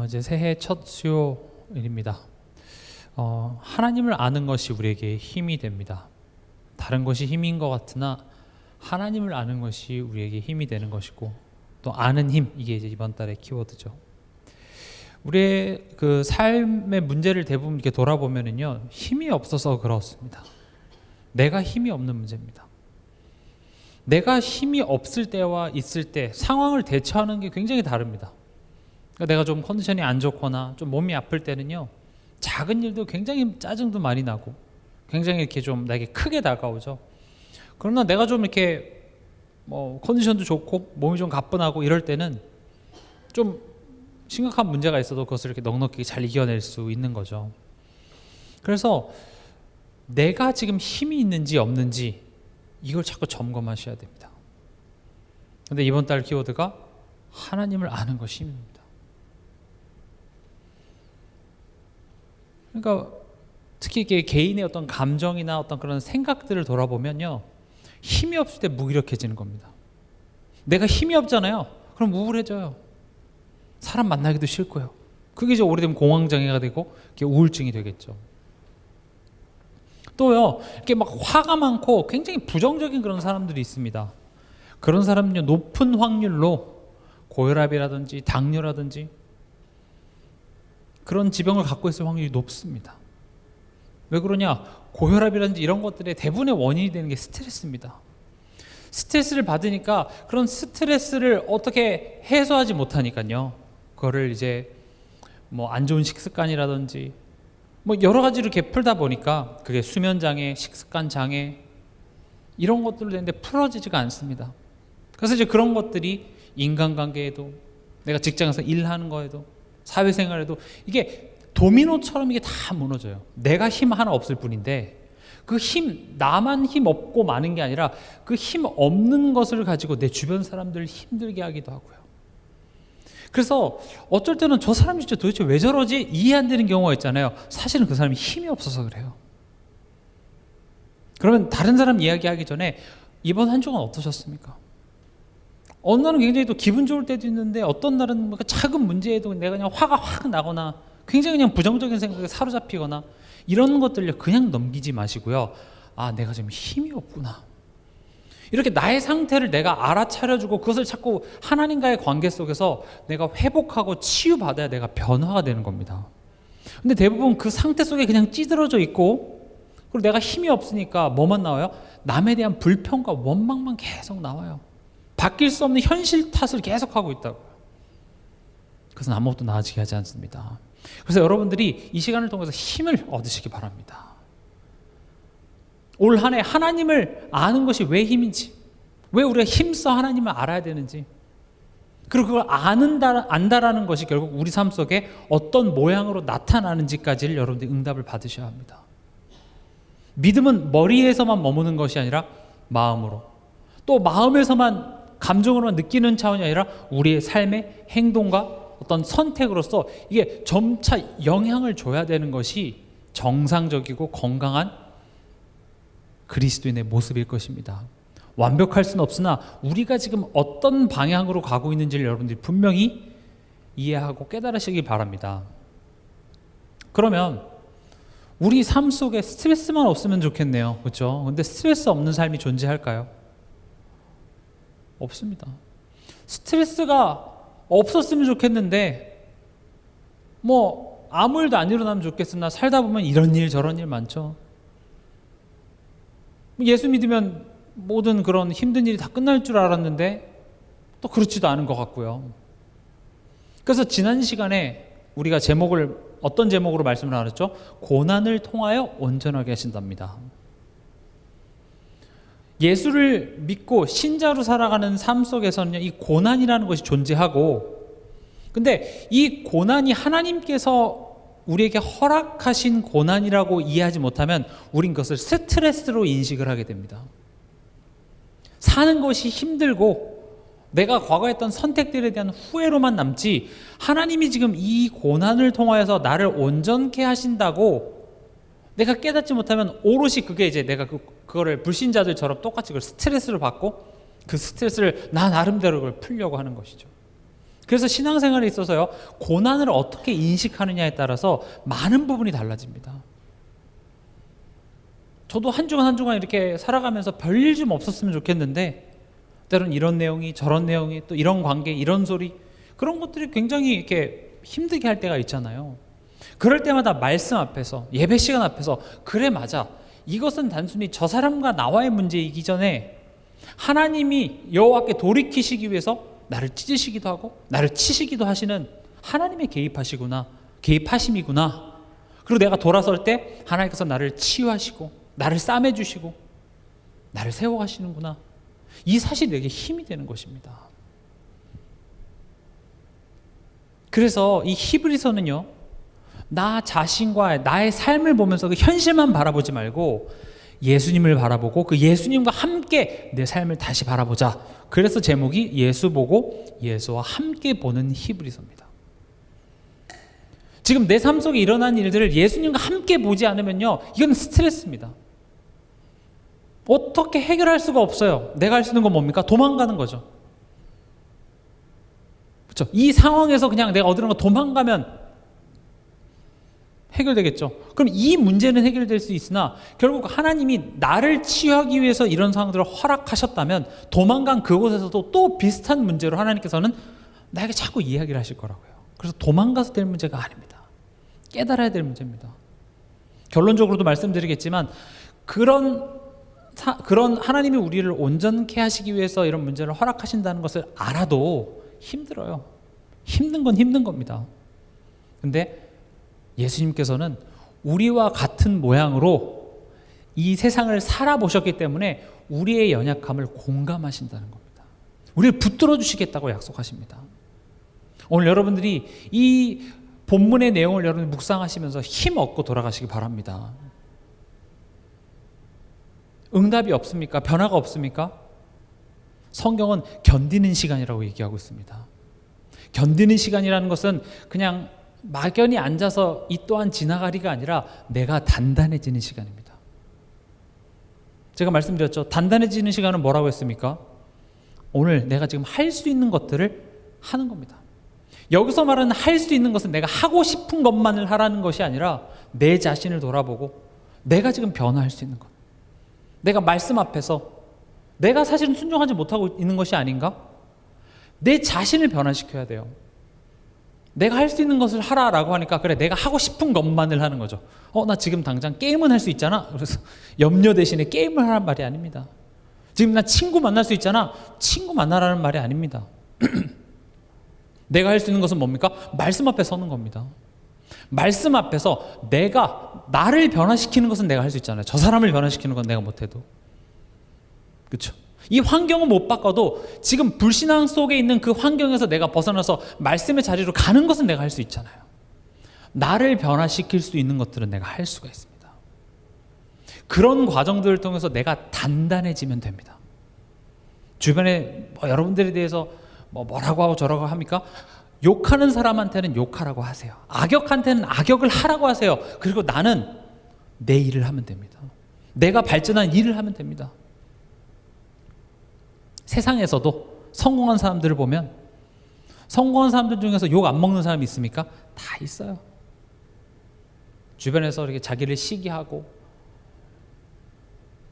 이제 새해 첫 수요일입니다. 하나님을 아는 것이 우리에게 힘이 됩니다. 다른 것이 힘인 것 같으나 하나님을 아는 것이 우리에게 힘이 되는 것이고, 또 아는 힘, 이게 이제 이번 달의 키워드죠. 우리의 그 삶의 문제를 대부분 이렇게 돌아보면은요, 힘이 없어서 그렇습니다. 내가 힘이 없는 문제입니다. 내가 힘이 없을 때와 있을 때 상황을 대처하는 게 굉장히 다릅니다. 그러니까 내가 좀 컨디션이 안 좋거나 좀 몸이 아플 때는요, 작은 일도 굉장히 짜증도 많이 나고 굉장히 이렇게 좀 나에게 크게 다가오죠. 그러나 내가 좀 이렇게 컨디션도 좋고 몸이 좀 가뿐하고 이럴 때는 좀 심각한 문제가 있어도 그것을 이렇게 넉넉히 잘 이겨낼 수 있는 거죠. 그래서 내가 지금 힘이 있는지 없는지 이걸 자꾸 점검하셔야 됩니다. 근데 이번 달 키워드가 하나님을 아는 것이 힘입니다. 그러니까 특히 이게 개인의 어떤 감정이나 어떤 그런 생각들을 돌아보면요, 힘이 없을 때 무기력해지는 겁니다. 내가 힘이 없잖아요. 그럼 우울해져요. 사람 만나기도 싫고요. 그게 이제 오래되면 공황장애가 되고 우울증이 되겠죠. 또요, 이렇게 막 화가 많고 굉장히 부정적인 그런 사람들이 있습니다. 그런 사람은요, 높은 확률로 고혈압이라든지 당뇨라든지 그런 지병을 갖고 있을 확률이 높습니다. 왜 그러냐? 고혈압이라든지 이런 것들의 대부분의 원인이 되는 게 스트레스입니다. 스트레스를 받으니까 그런 스트레스를 어떻게 해소하지 못하니까요, 그거를 이제 안 좋은 식습관이라든지 여러 가지로 이렇게 풀다 보니까 그게 수면 장애, 식습관 장애 이런 것들로 되는데 풀어지지가 않습니다. 그래서 이제 그런 것들이 인간관계에도, 내가 직장에서 일하는 거에도, 사회생활에도 이게 도미노처럼 이게 다 무너져요. 내가 힘 하나 없을 뿐인데 그 힘, 나만 힘 없고 많은 게 아니라 그 힘 없는 것을 가지고 내 주변 사람들을 힘들게 하기도 하고요. 그래서 어쩔 때는 저 사람이 진짜 도대체 왜 저러지? 이해 안 되는 경우가 있잖아요. 사실은 그 사람이 힘이 없어서 그래요. 그러면 다른 사람 이야기하기 전에 이번 한 주간 어떠셨습니까? 어느 날은 굉장히 또 기분 좋을 때도 있는데, 어떤 날은 작은 문제에도 내가 그냥 화가 확 나거나 굉장히 그냥 부정적인 생각에 사로잡히거나 이런 것들을 그냥 넘기지 마시고요. 아, 내가 지금 힘이 없구나. 이렇게 나의 상태를 내가 알아차려주고 그것을 자꾸 하나님과의 관계 속에서 내가 회복하고 치유받아야 내가 변화가 되는 겁니다. 근데 대부분 그 상태 속에 그냥 찌들어져 있고, 그리고 내가 힘이 없으니까 뭐만 나와요? 남에 대한 불평과 원망만 계속 나와요. 바뀔 수 없는 현실 탓을 계속하고 있다고요. 그것은 아무것도 나아지게 하지 않습니다. 그래서 여러분들이 이 시간을 통해서 힘을 얻으시기 바랍니다. 올 한 해 하나님을 아는 것이 왜 힘인지, 왜 우리가 힘써 하나님을 알아야 되는지, 그리고 그걸 안다라는 것이 결국 우리 삶 속에 어떤 모양으로 나타나는지까지를 여러분들이 응답을 받으셔야 합니다. 믿음은 머리에서만 머무는 것이 아니라 마음으로, 또 마음에서만 감정으로만 느끼는 차원이 아니라 우리의 삶의 행동과 어떤 선택으로서 이게 점차 영향을 줘야 되는 것이 정상적이고 건강한 그리스도인의 모습일 것입니다. 완벽할 수는 없으나 우리가 지금 어떤 방향으로 가고 있는지를 여러분들이 분명히 이해하고 깨달으시기 바랍니다. 그러면 우리 삶 속에 스트레스만 없으면 좋겠네요. 그렇죠? 근데 스트레스 없는 삶이 존재할까요? 없습니다. 스트레스가 없었으면 좋겠는데 아무 일도 안 일어나면 좋겠으나 살다 보면 이런 일 저런 일 많죠. 예수 믿으면 모든 그런 힘든 일이 다 끝날 줄 알았는데 또 그렇지도 않은 것 같고요. 그래서 지난 시간에 우리가 어떤 제목으로 말씀을 나눴죠? 고난을 통하여 온전하게 하신답니다. 예수를 믿고 신자로 살아가는 삶 속에서는 이 고난이라는 것이 존재하고, 근데 이 고난이 하나님께서 우리에게 허락하신 고난이라고 이해하지 못하면 우린 그것을 스트레스로 인식을 하게 됩니다. 사는 것이 힘들고 내가 과거에 했던 선택들에 대한 후회로만 남지, 하나님이 지금 이 고난을 통하여서 나를 온전케 하신다고 내가 깨닫지 못하면 오롯이 그게 이제 내가 그거를 불신자들처럼 똑같이 그걸 스트레스를 받고 그 스트레스를 나 나름대로 그걸 풀려고 하는 것이죠. 그래서 신앙생활에 있어서요, 고난을 어떻게 인식하느냐에 따라서 많은 부분이 달라집니다. 저도 한 주간 한 주간 이렇게 살아가면서 별일 좀 없었으면 좋겠는데, 때로는 이런 내용이 저런 내용이 또 이런 관계 이런 소리, 그런 것들이 굉장히 이렇게 힘들게 할 때가 있잖아요. 그럴 때마다 말씀 앞에서, 예배 시간 앞에서, 그래 맞아, 이것은 단순히 저 사람과 나와의 문제이기 전에 하나님이 여호와께 돌이키시기 위해서 나를 찢으시기도 하고 나를 치시기도 하시는 하나님의 개입하심이구나. 그리고 내가 돌아설 때 하나님께서 나를 치유하시고 나를 싸매주시고 나를 세워가시는구나. 이 사실이 내게 힘이 되는 것입니다. 그래서 이 히브리서는요, 나 자신과 나의 삶을 보면서 그 현실만 바라보지 말고 예수님을 바라보고 그 예수님과 함께 내 삶을 다시 바라보자. 그래서 제목이 예수 보고 예수와 함께 보는 히브리서입니다. 지금 내 삶 속에 일어난 일들을 예수님과 함께 보지 않으면요, 이건 스트레스입니다. 어떻게 해결할 수가 없어요. 내가 할 수 있는 건 뭡니까? 도망가는 거죠. 그렇죠? 이 상황에서 그냥 내가 어디론가 도망가면 해결되겠죠. 그럼 이 문제는 해결될 수 있으나 결국 하나님이 나를 치유하기 위해서 이런 상황들을 허락하셨다면 도망간 그곳에서도 또 비슷한 문제로 하나님께서는 나에게 자꾸 이야기를 하실 거라고요. 그래서 도망가서 될 문제가 아닙니다. 깨달아야 될 문제입니다. 결론적으로도 말씀드리겠지만 그런 하나님이 우리를 온전케 하시기 위해서 이런 문제를 허락하신다는 것을 알아도 힘들어요. 힘든 건 힘든 겁니다. 근데 예수님께서는 우리와 같은 모양으로 이 세상을 살아보셨기 때문에 우리의 연약함을 공감하신다는 겁니다. 우리를 붙들어 주시겠다고 약속하십니다. 오늘 여러분들이 이 본문의 내용을 여러분 묵상하시면서 힘 얻고 돌아가시기 바랍니다. 응답이 없습니까? 변화가 없습니까? 성경은 견디는 시간이라고 얘기하고 있습니다. 견디는 시간이라는 것은 그냥 막연히 앉아서 이 또한 지나가리가 아니라 내가 단단해지는 시간입니다. 제가 말씀드렸죠. 단단해지는 시간은 뭐라고 했습니까? 오늘 내가 지금 할 수 있는 것들을 하는 겁니다. 여기서 말하는 할 수 있는 것은 내가 하고 싶은 것만을 하라는 것이 아니라 내 자신을 돌아보고 내가 지금 변화할 수 있는 것, 내가 말씀 앞에서 내가 사실은 순종하지 못하고 있는 것이 아닌가? 내 자신을 변화시켜야 돼요. 내가 할 수 있는 것을 하라라고 하니까 그래 내가 하고 싶은 것만을 하는 거죠. 나 지금 당장 게임은 할 수 있잖아. 그래서 염려 대신에 게임을 하라는 말이 아닙니다. 지금 나 친구 만날 수 있잖아. 친구 만나라는 말이 아닙니다. 내가 할 수 있는 것은 뭡니까? 말씀 앞에 서는 겁니다. 말씀 앞에서 내가 나를 변화시키는 것은 내가 할 수 있잖아요. 저 사람을 변화시키는 건 내가 못해도. 그렇죠? 이 환경은 못 바꿔도 지금 불신앙 속에 있는 그 환경에서 내가 벗어나서 말씀의 자리로 가는 것은 내가 할 수 있잖아요. 나를 변화시킬 수 있는 것들은 내가 할 수가 있습니다. 그런 과정들을 통해서 내가 단단해지면 됩니다. 주변에 여러분들에 대해서 뭐라고 하고 저라고 합니까? 욕하는 사람한테는 욕하라고 하세요. 악역한테는 악역을 하라고 하세요. 그리고 나는 내 일을 하면 됩니다. 내가 발전한 일을 하면 됩니다. 세상에서도 성공한 사람들을 보면 성공한 사람들 중에서 욕 안 먹는 사람이 있습니까? 다 있어요. 주변에서 이렇게 자기를 시기하고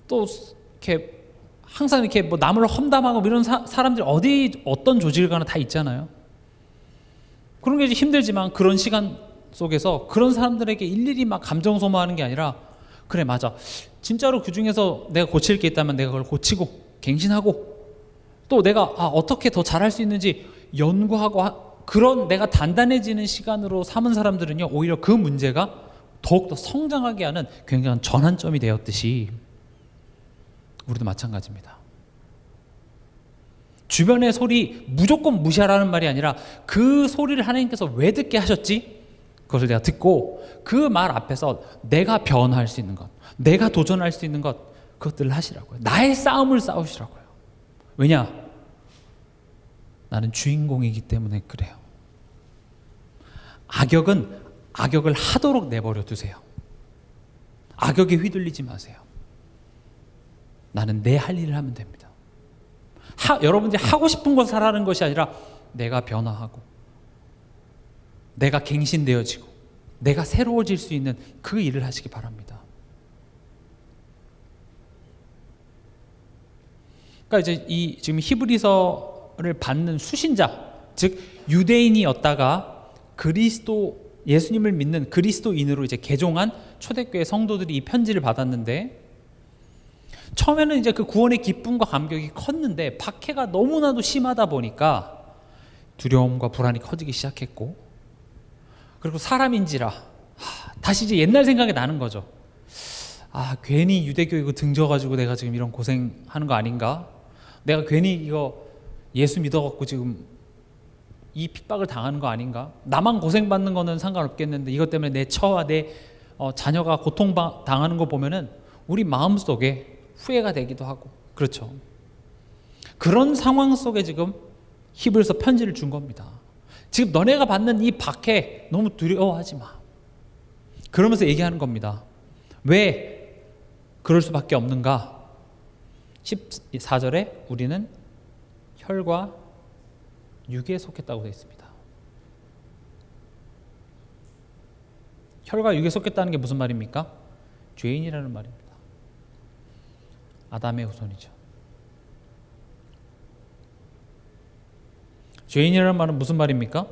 또 이렇게 항상 이렇게 남을 험담하고 이런 사람들이 어떤 조직을 가나 다 있잖아요. 그런 게 이제 힘들지만 그런 시간 속에서 그런 사람들에게 일일이 막 감정 소모하는 게 아니라 그래 맞아. 진짜로 그 중에서 내가 고칠 게 있다면 내가 그걸 고치고 갱신하고 또 내가 어떻게 더 잘할 수 있는지 연구하고 그런 내가 단단해지는 시간으로 삼은 사람들은요 오히려 그 문제가 더욱더 성장하게 하는 굉장한 전환점이 되었듯이 우리도 마찬가지입니다. 주변의 소리 무조건 무시하라는 말이 아니라 그 소리를 하나님께서 왜 듣게 하셨지? 그것을 내가 듣고 그 말 앞에서 내가 변화할 수 있는 것, 내가 도전할 수 있는 것, 그것들을 하시라고요. 나의 싸움을 싸우시라고요. 왜냐? 나는 주인공이기 때문에 그래요. 악역은 악역을 하도록 내버려 두세요. 악역에 휘둘리지 마세요. 나는 내 할 일을 하면 됩니다. 여러분들이 하고 싶은 것을 하라는 것이 아니라 내가 변화하고 내가 갱신되어지고 내가 새로워질 수 있는 그 일을 하시기 바랍니다. 그러니까 이제 지금 히브리서를 받는 수신자, 즉 유대인이었다가 예수님을 믿는 그리스도인으로 이제 개종한 초대교회 성도들이 이 편지를 받았는데, 처음에는 이제 그 구원의 기쁨과 감격이 컸는데 박해가 너무나도 심하다 보니까 두려움과 불안이 커지기 시작했고, 그리고 사람인지라 다시 이제 옛날 생각이 나는 거죠. 괜히 유대교회 이거 등져가지고 내가 지금 이런 고생하는 거 아닌가? 내가 괜히 이거 예수 믿어갖고 지금 이 핍박을 당하는 거 아닌가? 나만 고생받는 거는 상관없겠는데 이것 때문에 내 처와 내 자녀가 고통당하는 거 보면은 우리 마음속에 후회가 되기도 하고, 그렇죠. 그런 상황 속에 지금 히브리서 편지를 준 겁니다. 지금 너네가 받는 이 박해 너무 두려워하지 마. 그러면서 얘기하는 겁니다. 왜 그럴 수밖에 없는가? 14절에 우리는 혈과 육에 속했다고 되어 있습니다. 혈과 육에 속했다는 게 무슨 말입니까? 죄인이라는 말입니다. 아담의 후손이죠. 죄인이라는 말은 무슨 말입니까?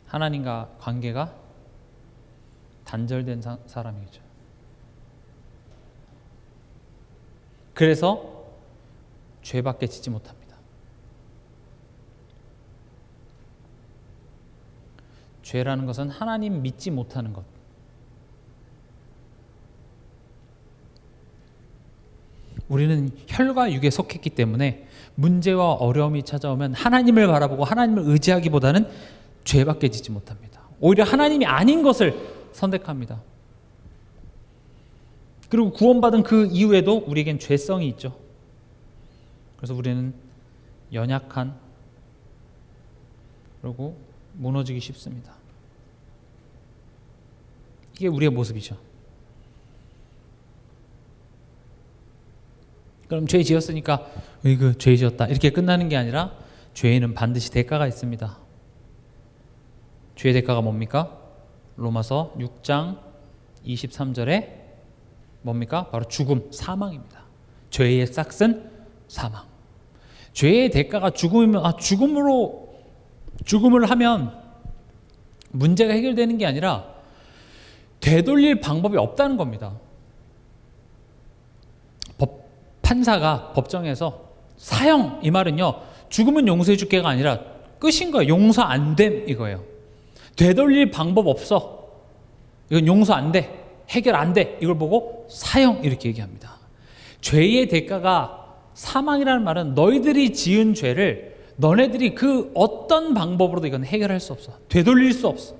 하나님과 관계가 단절된 사람이죠. 그래서 죄밖에 짓지 못합니다. 죄라는 것은 하나님 믿지 못하는 것. 우리는 혈과 육에 속했기 때문에 문제와 어려움이 찾아오면 하나님을 바라보고 하나님을 의지하기보다는 죄밖에 짓지 못합니다. 오히려 하나님이 아닌 것을 선택합니다. 그리고 구원받은 그 이후에도 우리에겐 죄성이 있죠. 그래서 우리는 연약한, 그리고 무너지기 쉽습니다. 이게 우리의 모습이죠. 그럼 죄 지었으니까 죄 지었다 이렇게 끝나는 게 아니라 죄에는 반드시 대가가 있습니다. 죄의 대가가 뭡니까? 로마서 6장 23절에 뭡니까? 바로 죽음, 사망입니다. 죄의 싹은 사망. 죄의 대가가 죽음이면 죽음을 하면 문제가 해결되는 게 아니라 되돌릴 방법이 없다는 겁니다. 판사가 법정에서 사형, 이 말은요 죽으면 용서해 줄게가 아니라 끝인 거예요. 용서 안 됨 이거예요. 되돌릴 방법 없어, 이건 용서 안 돼, 해결 안 돼, 이걸 보고 사형 이렇게 얘기합니다. 죄의 대가가 사망이라는 말은 너희들이 지은 죄를 너네들이 그 어떤 방법으로도 이건 해결할 수 없어. 되돌릴 수 없어.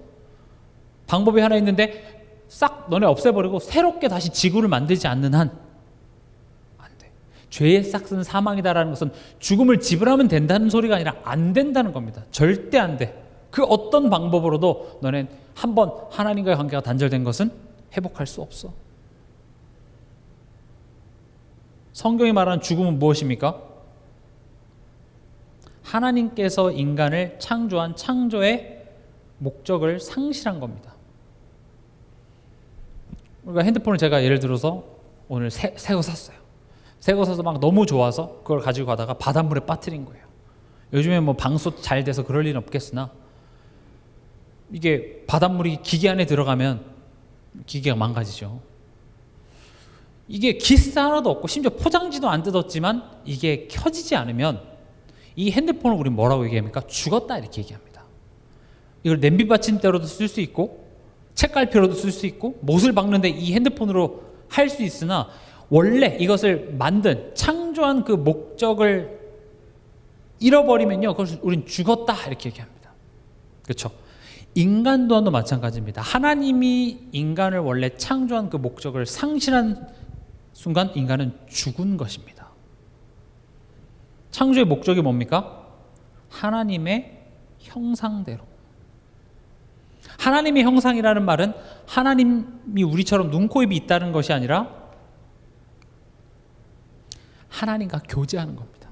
방법이 하나 있는데 싹 너네 없애버리고 새롭게 다시 지구를 만들지 않는 한 죄의 싹은 사망이다라는 것은 죽음을 지불하면 된다는 소리가 아니라 안 된다는 겁니다. 절대 안 돼. 그 어떤 방법으로도 너는 한번 하나님과의 관계가 단절된 것은 회복할 수 없어. 성경이 말하는 죽음은 무엇입니까? 하나님께서 인간을 창조한 창조의 목적을 상실한 겁니다. 그러니까 핸드폰을 제가 예를 들어서 오늘 새 거 샀어요. 새 거 사서 막 너무 좋아서 그걸 가지고 가다가 바닷물에 빠뜨린 거예요. 요즘에 뭐 방수 잘 돼서 그럴 일은 없겠으나 이게 바닷물이 기계 안에 들어가면 기계가 망가지죠. 이게 기스 하나도 없고 심지어 포장지도 안 뜯었지만 이게 켜지지 않으면 이 핸드폰을 우리 뭐라고 얘기합니까? 죽었다 이렇게 얘기합니다. 이걸 냄비 받침대로도 쓸 수 있고 책갈피로도 쓸 수 있고 못을 박는데 이 핸드폰으로 할 수 있으나 원래 이것을 만든 창조한 그 목적을 잃어버리면요 그것을 우린 죽었다 이렇게 얘기합니다. 그렇죠? 인간 또한도 마찬가지입니다. 하나님이 인간을 원래 창조한 그 목적을 상실한 순간 인간은 죽은 것입니다. 창조의 목적이 뭡니까? 하나님의 형상대로. 하나님의 형상이라는 말은 하나님이 우리처럼 눈, 코, 입이 있다는 것이 아니라 하나님과 교제하는 겁니다.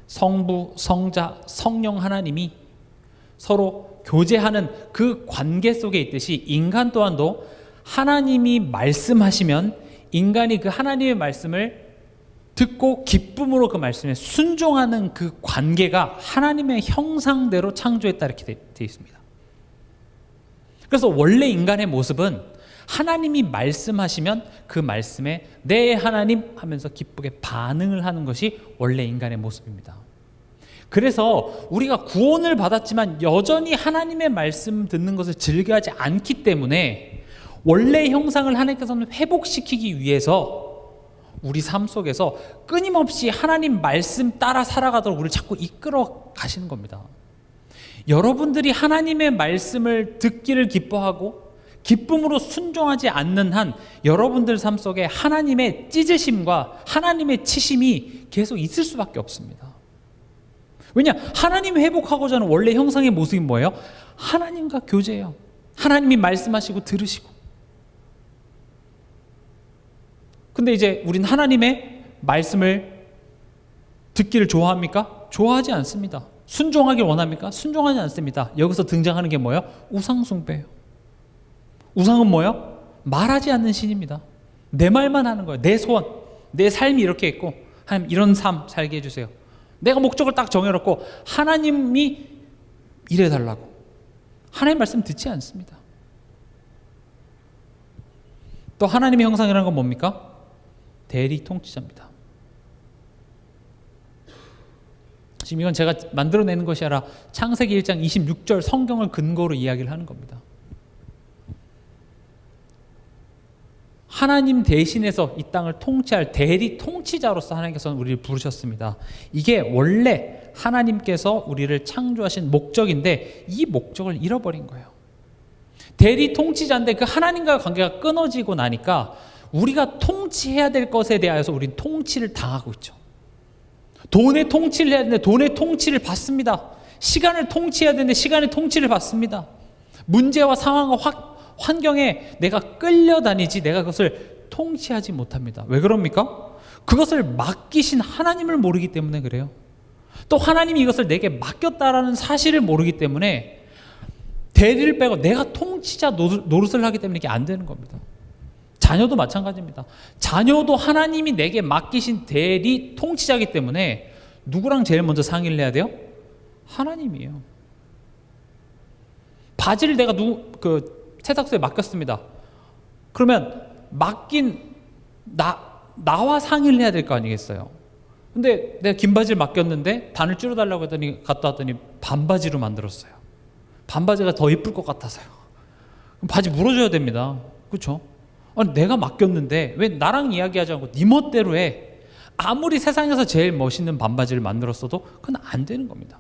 성부, 성자, 성령 하나님이 서로 교제하는 그 관계 속에 있듯이 인간 또한도 하나님이 말씀하시면 인간이 그 하나님의 말씀을 듣고 기쁨으로 그 말씀에 순종하는 그 관계가 하나님의 형상대로 창조했다 이렇게 되어 있습니다. 그래서 원래 인간의 모습은 하나님이 말씀하시면 그 말씀에 네 하나님 하면서 기쁘게 반응을 하는 것이 원래 인간의 모습입니다. 그래서 우리가 구원을 받았지만 여전히 하나님의 말씀 듣는 것을 즐겨하지 않기 때문에 원래 형상을 하나님께서는 회복시키기 위해서 우리 삶 속에서 끊임없이 하나님 말씀 따라 살아가도록 우리를 자꾸 이끌어 가시는 겁니다. 여러분들이 하나님의 말씀을 듣기를 기뻐하고 기쁨으로 순종하지 않는 한 여러분들 삶 속에 하나님의 찢으심과 하나님의 치심이 계속 있을 수밖에 없습니다. 왜냐? 하나님 회복하고자 하는 원래 형상의 모습이 뭐예요? 하나님과 교제예요. 하나님이 말씀하시고 들으시고. 근데 이제 우린 하나님의 말씀을 듣기를 좋아합니까? 좋아하지 않습니다. 순종하길 원합니까? 순종하지 않습니다. 여기서 등장하는 게 뭐예요? 우상숭배예요. 우상은 뭐예요? 말하지 않는 신입니다. 내 말만 하는 거예요. 내 소원, 내 삶이 이렇게 있고 하나님 이런 삶 살게 해주세요. 내가 목적을 딱 정해놓고 하나님이 이래달라고. 하나님 말씀 듣지 않습니다. 또 하나님의 형상이라는 건 뭡니까? 대리 통치자입니다. 지금 이건 제가 만들어내는 것이 아니라 창세기 1장 26절 성경을 근거로 이야기를 하는 겁니다. 하나님 대신해서 이 땅을 통치할 대리 통치자로서 하나님께서는 우리를 부르셨습니다. 이게 원래 하나님께서 우리를 창조하신 목적인데 이 목적을 잃어버린 거예요. 대리 통치자인데 그 하나님과의 관계가 끊어지고 나니까 우리가 통치해야 될 것에 대하여서 우리는 통치를 당하고 있죠. 돈의 통치를 해야 되는데 돈의 통치를 받습니다. 시간을 통치해야 되는데 시간의 통치를 받습니다. 문제와 상황과 환경에 내가 끌려다니지 내가 그것을 통치하지 못합니다. 왜 그럽니까? 그것을 맡기신 하나님을 모르기 때문에 그래요. 또 하나님이 이것을 내게 맡겼다라는 사실을 모르기 때문에 대리를 빼고 내가 통치자 노릇을 하기 때문에 이게 안 되는 겁니다. 자녀도 마찬가지입니다. 자녀도 하나님이 내게 맡기신 대리 통치자이기 때문에 누구랑 제일 먼저 상의를 해야 돼요? 하나님이에요. 바지를 내가 세탁소에 맡겼습니다. 그러면 맡긴 나와 상의를 해야 될 거 아니겠어요? 근데 내가 긴 바지를 맡겼는데 단을 줄여달라고 했더니 갔다 왔더니 반바지로 만들었어요. 반바지가 더 이쁠 것 같아서요. 그럼 바지 물어줘야 됩니다. 그렇죠? 아니, 내가 맡겼는데 왜 나랑 이야기하지 않고 네 멋대로 해? 아무리 세상에서 제일 멋있는 반바지를 만들었어도 그건 안 되는 겁니다.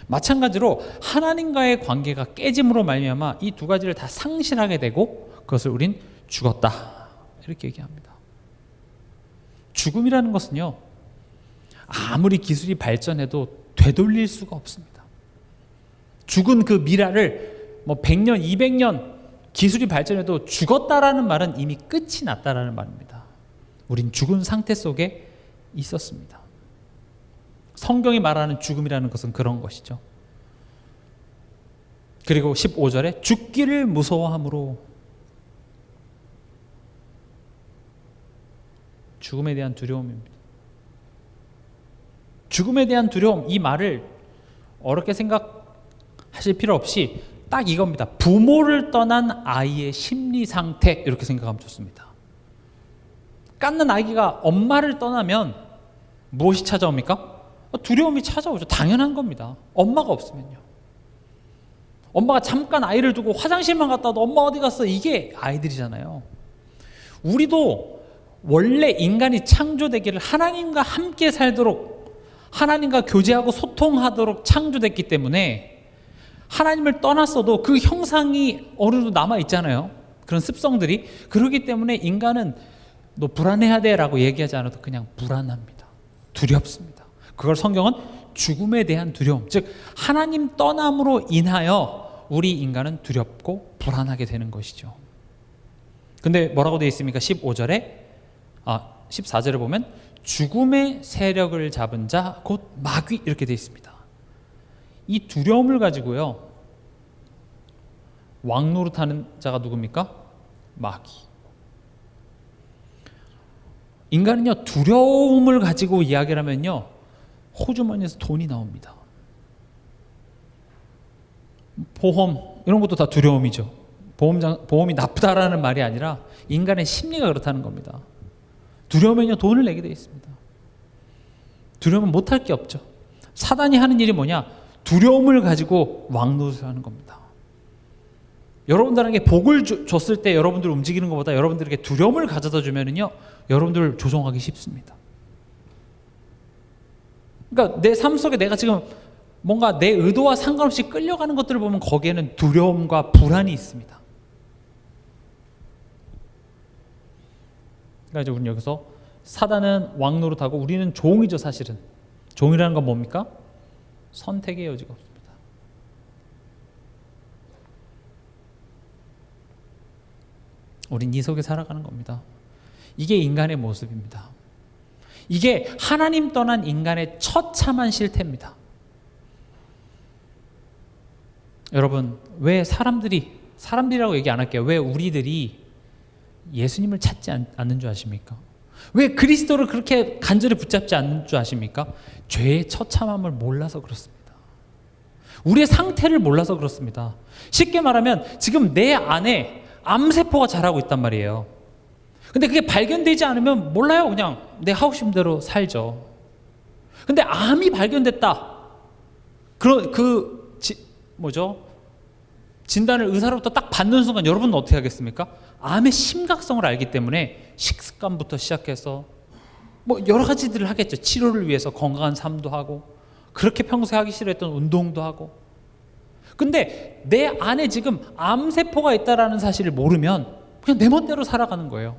마찬가지로 하나님과의 관계가 깨짐으로 말미암아 이 두 가지를 다 상실하게 되고 그것을 우린 죽었다 이렇게 얘기합니다. 죽음이라는 것은요 아무리 기술이 발전해도 되돌릴 수가 없습니다. 죽은 그 미라를 100년, 200년 기술이 발전해도 죽었다라는 말은 이미 끝이 났다라는 말입니다. 우린 죽은 상태 속에 있었습니다. 성경이 말하는 죽음이라는 것은 그런 것이죠. 그리고 15절에 죽기를 무서워함으로 죽음에 대한 두려움입니다. 죽음에 대한 두려움, 이 말을 어렵게 생각하실 필요 없이 딱 이겁니다. 부모를 떠난 아이의 심리 상태 이렇게 생각하면 좋습니다. 깎는 아기가 엄마를 떠나면 무엇이 찾아옵니까? 두려움이 찾아오죠. 당연한 겁니다. 엄마가 없으면요. 엄마가 잠깐 아이를 두고 화장실만 갔다 와도 엄마 어디 갔어? 이게 아이들이잖아요. 우리도 원래 인간이 창조되기를 하나님과 함께 살도록 하나님과 교제하고 소통하도록 창조됐기 때문에 하나님을 떠났어도 그 형상이 어느 정도 남아있잖아요. 그런 습성들이. 그렇기 때문에 인간은 너 불안해야 돼 라고 얘기하지 않아도 그냥 불안합니다. 두렵습니다. 그걸 성경은 죽음에 대한 두려움, 즉 하나님 떠남으로 인하여 우리 인간은 두렵고 불안하게 되는 것이죠. 근데 뭐라고 되어 있습니까? 14절에 보면 죽음의 세력을 잡은 자 곧 마귀 이렇게 되어 있습니다. 이 두려움을 가지고요 왕 노릇하는 자가 누굽니까? 마귀. 인간은요 두려움을 가지고 이야기를 하면요 호주머니에서 돈이 나옵니다. 보험 이런 것도 다 두려움이죠. 보험이 나쁘다라는 말이 아니라 인간의 심리가 그렇다는 겁니다. 두려우면요 돈을 내게 되어 있습니다. 두려우면 못할 게 없죠. 사단이 하는 일이 뭐냐? 두려움을 가지고 왕노릇을 하는 겁니다. 여러분들에게 복을 줬을 때 여러분들 움직이는 것보다 여러분들에게 두려움을 가져다 주면은요 여러분들을 조종하기 쉽습니다. 그러니까 내 삶 속에 내가 지금 뭔가 내 의도와 상관없이 끌려가는 것들을 보면 거기에는 두려움과 불안이 있습니다. 그러니까 이제 우리는 여기서 사단은 왕 노릇하고 우리는 종이죠. 사실은 종이라는 건 뭡니까? 선택의 여지가 없습니다. 우린 이 속에 살아가는 겁니다. 이게 인간의 모습입니다. 이게 하나님 떠난 인간의 처참한 실태입니다. 여러분, 왜 사람들이라고 얘기 안 할게요. 왜 우리들이 예수님을 찾지 않는 줄 아십니까? 왜 그리스도를 그렇게 간절히 붙잡지 않는 줄 아십니까? 죄의 처참함을 몰라서 그렇습니다. 우리의 상태를 몰라서 그렇습니다. 쉽게 말하면 지금 내 안에 암세포가 자라고 있단 말이에요. 근데 그게 발견되지 않으면 몰라요. 그냥 내 하고 싶은 대로 살죠. 근데 암이 발견됐다. 진단을 의사로부터 딱 받는 순간 여러분은 어떻게 하겠습니까? 암의 심각성을 알기 때문에 식습관부터 시작해서 여러 가지들을 하겠죠. 치료를 위해서 건강한 삶도 하고 그렇게 평소에 하기 싫어했던 운동도 하고. 근데 내 안에 지금 암세포가 있다라는 사실을 모르면 그냥 내 멋대로 살아가는 거예요.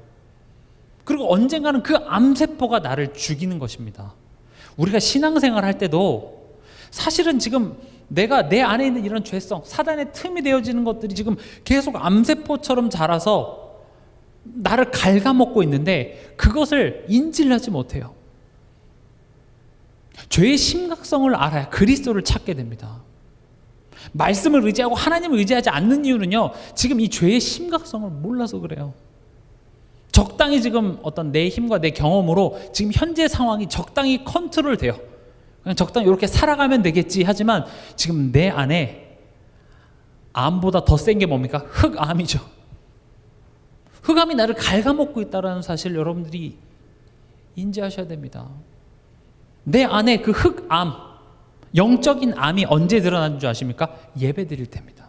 그리고 언젠가는 그 암세포가 나를 죽이는 것입니다. 우리가 신앙생활 할 때도 사실은 지금 내가 내 안에 있는 이런 죄성, 사단의 틈이 되어지는 것들이 지금 계속 암세포처럼 자라서 나를 갉아먹고 있는데 그것을 인지를 하지 못해요. 죄의 심각성을 알아야 그리스도를 찾게 됩니다. 말씀을 의지하고 하나님을 의지하지 않는 이유는요, 지금 이 죄의 심각성을 몰라서 그래요. 적당히 지금 어떤 내 힘과 내 경험으로 지금 현재 상황이 적당히 컨트롤 돼요. 그냥 적당히 이렇게 살아가면 되겠지 하지만 지금 내 안에 암보다 더 센 게 뭡니까? 흑암이죠. 흑암이 나를 갉아먹고 있다는 사실 여러분들이 인지하셔야 됩니다. 내 안에 그 흑암, 영적인 암이 언제 드러나는 줄 아십니까? 예배 드릴 때입니다.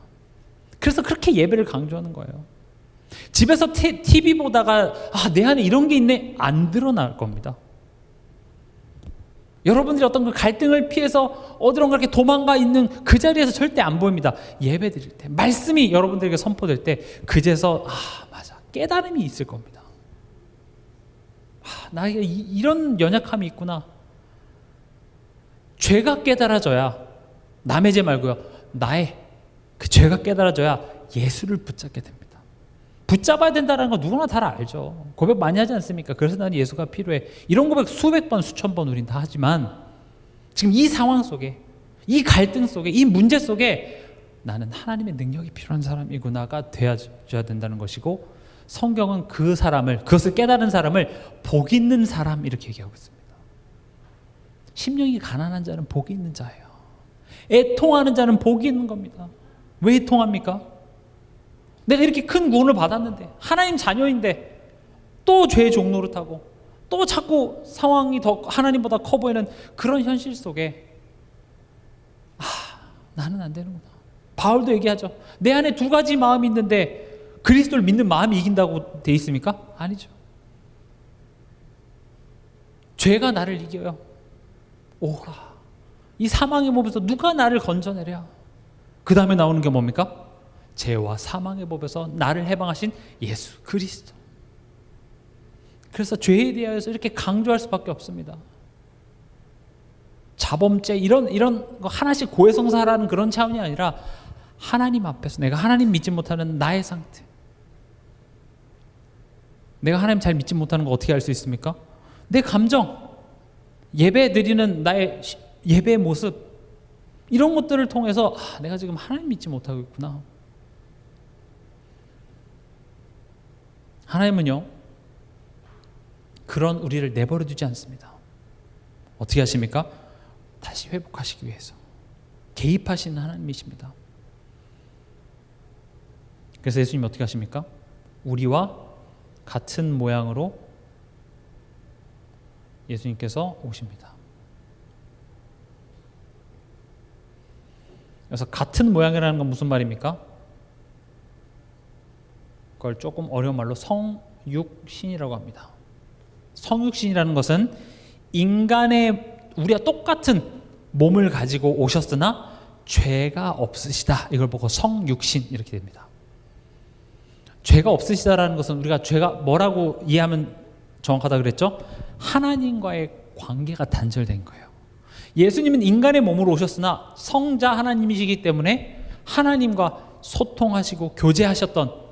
그래서 그렇게 예배를 강조하는 거예요. 집에서 TV 보다가 내 안에 이런 게 있네 안 드러날 겁니다. 여러분들이 어떤 그 갈등을 피해서 어디론가 이렇게 도망가 있는 그 자리에서 절대 안 보입니다. 예배 드릴 때 말씀이 여러분들에게 선포될 때 그제서 맞아 깨달음이 있을 겁니다. 나에게 이런 연약함이 있구나. 죄가 깨달아져야 남의 죄 말고요 나의 그 죄가 깨달아져야 예수를 붙잡게 됩니다. 붙잡아야 된다는 거 누구나 다 알죠. 고백 많이 하지 않습니까? 그래서 나는 예수가 필요해. 이런 고백 수백 번 수천 번 우린 다 하지만 지금 이 상황 속에 이 갈등 속에 이 문제 속에 나는 하나님의 능력이 필요한 사람이구나가 되어줘야 된다는 것이고 성경은 그 사람을 그것을 깨달은 사람을 복 있는 사람 이렇게 얘기하고 있습니다. 심령이 가난한 자는 복이 있는 자예요. 애통하는 자는 복이 있는 겁니다. 왜 애통합니까? 내가 이렇게 큰 구원을 받았는데 하나님 자녀인데 또 죄의 종노릇하고 또 자꾸 상황이 더 하나님보다 커 보이는 그런 현실 속에 나는 안 되는구나. 바울도 얘기하죠. 내 안에 두 가지 마음이 있는데 그리스도를 믿는 마음이 이긴다고 돼 있습니까? 아니죠. 죄가 나를 이겨요. 오라. 이 사망의 몸에서 누가 나를 건져내랴. 그 다음에 나오는 게 뭡니까? 죄와 사망의 법에서 나를 해방하신 예수 그리스도. 그래서 죄에 대하여서 이렇게 강조할 수밖에 없습니다. 자범죄 이런 거 하나씩 고해성사하라는 그런 차원이 아니라 하나님 앞에서 내가 하나님 믿지 못하는 나의 상태. 내가 하나님 잘 믿지 못하는 거 어떻게 알 수 있습니까? 내 감정. 예배 드리는 나의 예배 모습, 이런 것들을 통해서 내가 지금 하나님 믿지 못하고 있구나. 하나님은요, 그런 우리를 내버려 두지 않습니다. 어떻게 하십니까? 다시 회복하시기 위해서 개입하시는 하나님이십니다. 그래서 예수님이 어떻게 하십니까? 우리와 같은 모양으로 예수님께서 오십니다. 그래서 같은 모양이라는 건 무슨 말입니까? 그걸 조금 어려운 말로 성육신이라고 합니다. 성육신이라는 것은 인간의 우리와 똑같은 몸을 가지고 오셨으나 죄가 없으시다, 이걸 보고 성육신 이렇게 됩니다. 죄가 없으시다라는 것은 우리가 죄가 뭐라고 이해하면 정확하다 그랬죠? 하나님과의 관계가 단절된 거예요. 예수님은 인간의 몸으로 오셨으나 성자 하나님이시기 때문에 하나님과 소통하시고 교제하셨던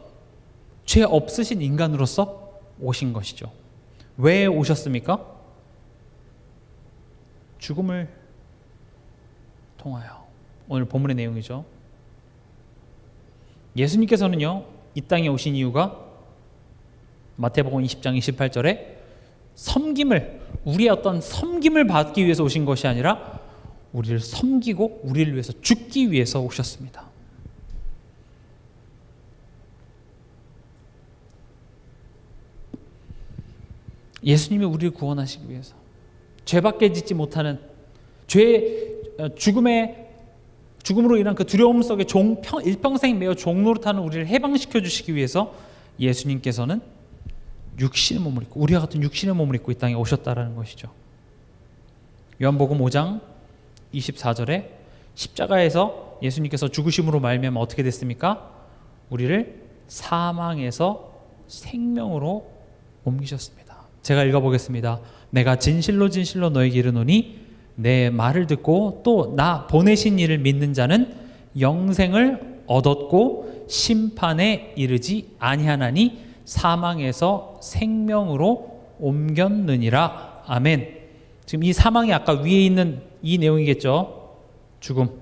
죄 없으신 인간으로서 오신 것이죠. 왜 오셨습니까? 죽음을 통하여. 오늘 본문의 내용이죠. 예수님께서는요, 이 땅에 오신 이유가 마태복음 20장 28절에 섬김을, 우리의 어떤 섬김을 받기 위해서 오신 것이 아니라 우리를 섬기고 우리를 위해서 죽기 위해서 오셨습니다. 예수님이 우리를 구원하시기 위해서 죄밖에 짓지 못하는 죽음으로 인한 그 두려움 속에 일평생 매어 종노릇하는 우리를 해방시켜 주시기 위해서 예수님께서는 육신의 몸을 입고, 우리와 같은 육신의 몸을 입고 이 땅에 오셨다라는 것이죠. 요한복음 5장 24절에 십자가에서 예수님께서 죽으심으로 말미암아 어떻게 됐습니까? 우리를 사망에서 생명으로 옮기셨습니다. 제가 읽어보겠습니다. 내가 진실로 진실로 너에게 이르노니 내 말을 듣고 또 나 보내신 이를 믿는 자는 영생을 얻었고 심판에 이르지 아니하나니 사망에서 생명으로 옮겼느니라. 아멘. 지금 이 사망이 아까 위에 있는 이 내용이겠죠. 죽음.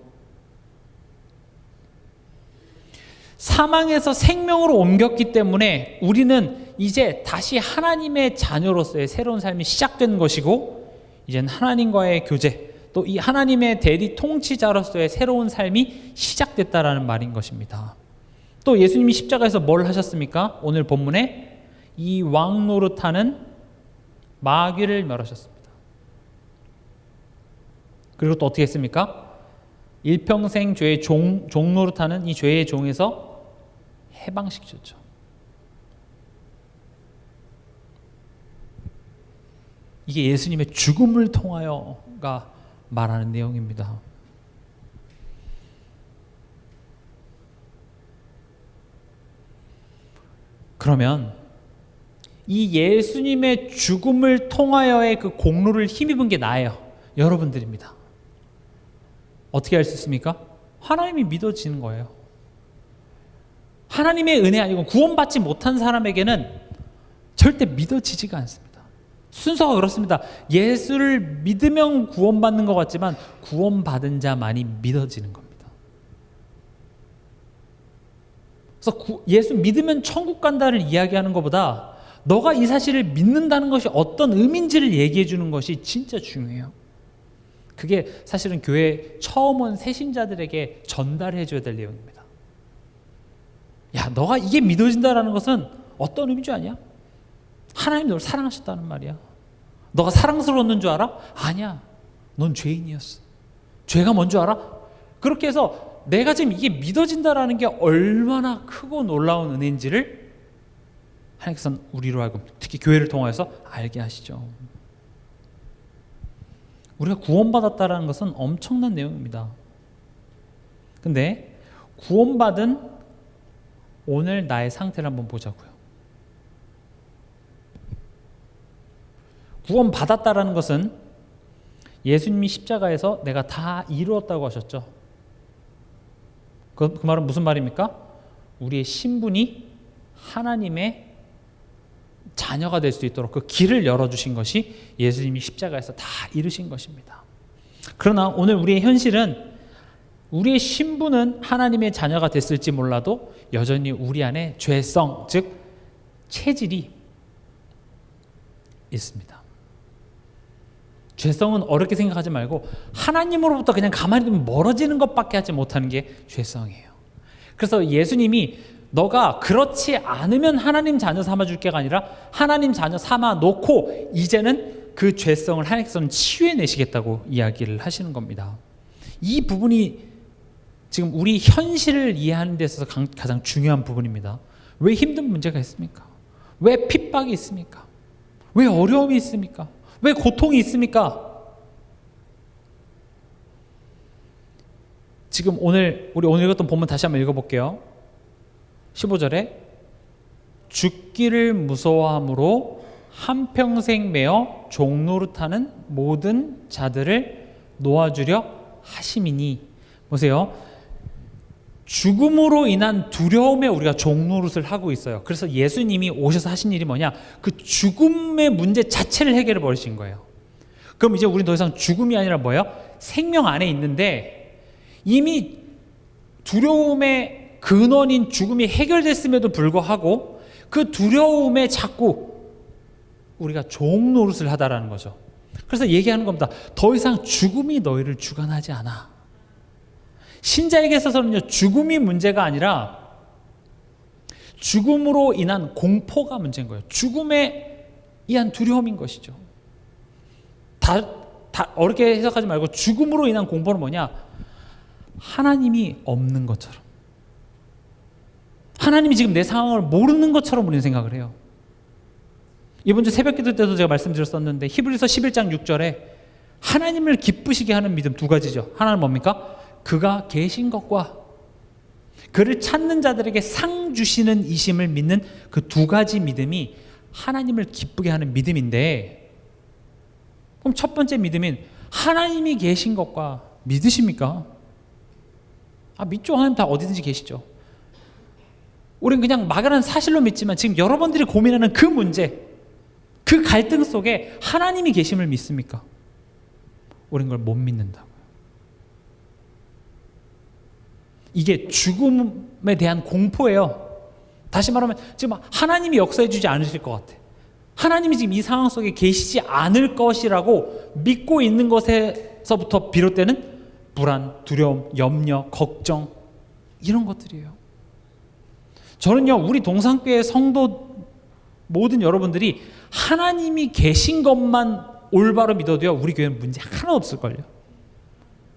사망에서 생명으로 옮겼기 때문에 우리는 이제 다시 하나님의 자녀로서의 새로운 삶이 시작된 것이고, 이제는 하나님과의 교제, 또 이 하나님의 대리 통치자로서의 새로운 삶이 시작됐다라는 말인 것입니다. 또 예수님이 십자가에서 뭘 하셨습니까? 오늘 본문에 이 왕 노릇하는 마귀를 멸하셨습니다. 그리고 또 어떻게 했습니까? 일평생 죄의 종 노릇하는 이 죄의 종에서 해방시키셨죠. 이게 예수님의 죽음을 통하여가 말하는 내용입니다. 그러면 이 예수님의 죽음을 통하여의 그 공로를 힘입은 게 나예요. 여러분들입니다. 어떻게 할 수 있습니까? 하나님이 믿어지는 거예요. 하나님의 은혜 아니고 구원받지 못한 사람에게는 절대 믿어지지가 않습니다. 순서가 그렇습니다. 예수를 믿으면 구원받는 것 같지만 구원받은 자만이 믿어지는 겁니다. 그래서 예수 믿으면 천국 간다를 이야기하는 것보다 너가 이 사실을 믿는다는 것이 어떤 의미인지를 얘기해 주는 것이 진짜 중요해요. 그게 사실은 교회 처음 온 새신자들에게 전달해 줘야 될 내용입니다. 야, 너가 이게 믿어진다라는 것은 어떤 의미인 줄 아냐? 하나님 너를 사랑하셨다는 말이야. 너가 사랑스러웠는 줄 알아? 아니야. 넌 죄인이었어. 죄가 뭔 줄 알아? 그렇게 해서 내가 지금 이게 믿어진다라는 게 얼마나 크고 놀라운 은혜인지를 하나님께서는 우리로 하여금 특히 교회를 통해서 알게 하시죠. 우리가 구원받았다라는 것은 엄청난 내용입니다. 근데 구원받은 오늘 나의 상태를 한번 보자고요. 구원받았다라는 것은 예수님이 십자가에서 내가 다 이루었다고 하셨죠. 그 말은 무슨 말입니까? 우리의 신분이 하나님의 자녀가 될 수 있도록 그 길을 열어주신 것이 예수님이 십자가에서 다 이루신 것입니다. 그러나 오늘 우리의 현실은 우리의 신분은 하나님의 자녀가 됐을지 몰라도 여전히 우리 안에 죄성, 즉 체질이 있습니다. 죄성은 어렵게 생각하지 말고 하나님으로부터 그냥 가만히 두면 멀어지는 것밖에 하지 못하는 게 죄성이에요. 그래서 예수님이 너가 그렇지 않으면 하나님 자녀 삼아줄게가 아니라 하나님 자녀 삼아 놓고 이제는 그 죄성을 하나님께서는 치유해내시겠다고 이야기를 하시는 겁니다. 이 부분이 지금 우리 현실을 이해하는 데 있어서 가장 중요한 부분입니다. 왜 힘든 문제가 있습니까? 왜 핍박이 있습니까? 왜 어려움이 있습니까? 왜 고통이 있습니까? 지금 우리 오늘 읽었던 본문 다시 한번 읽어볼게요. 15절에 죽기를 무서워함으로 한평생 매어 종노릇하는 모든 자들을 놓아주려 하심이니. 보세요. 죽음으로 인한 두려움에 우리가 종노릇을 하고 있어요. 그래서 예수님이 오셔서 하신 일이 뭐냐? 그 죽음의 문제 자체를 해결해 버리신 거예요. 그럼 이제 우리는 더 이상 죽음이 아니라 뭐예요? 생명 안에 있는데 이미 두려움의 근원인 죽음이 해결됐음에도 불구하고 그 두려움에 자꾸 우리가 종노릇을 하다라는 거죠. 그래서 얘기하는 겁니다. 더 이상 죽음이 너희를 주관하지 않아. 신자에게 있어서는요, 죽음이 문제가 아니라 죽음으로 인한 공포가 문제인 거예요. 죽음에 의한 두려움인 것이죠. 다 어렵게 해석하지 말고 죽음으로 인한 공포는 뭐냐? 하나님이 없는 것처럼, 하나님이 지금 내 상황을 모르는 것처럼 우리는 생각을 해요. 이번 주 새벽기도 때도 제가 말씀드렸었는데 히브리서 11장 6절에 하나님을 기쁘시게 하는 믿음 두 가지죠. 하나는 뭡니까? 그가 계신 것과 그를 찾는 자들에게 상 주시는 이심을 믿는 그 두 가지 믿음이 하나님을 기쁘게 하는 믿음인데, 그럼 첫 번째 믿음인 하나님이 계신 것과 믿으십니까? 믿죠. 하나님 다 어디든지 계시죠. 우리는 그냥 막연한 사실로 믿지만 지금 여러분들이 고민하는 그 문제, 그 갈등 속에 하나님이 계심을 믿습니까? 우리는 그걸 못 믿는다고요. 이게 죽음에 대한 공포예요. 다시 말하면 지금 하나님이 역사해 주지 않으실 것 같아. 하나님이 지금 이 상황 속에 계시지 않을 것이라고 믿고 있는 것에서부터 비롯되는 불안, 두려움, 염려, 걱정, 이런 것들이에요. 저는요, 우리 동산교회 성도 모든 여러분들이 하나님이 계신 것만 올바로 믿어도요, 우리 교회는 문제 하나 없을걸요.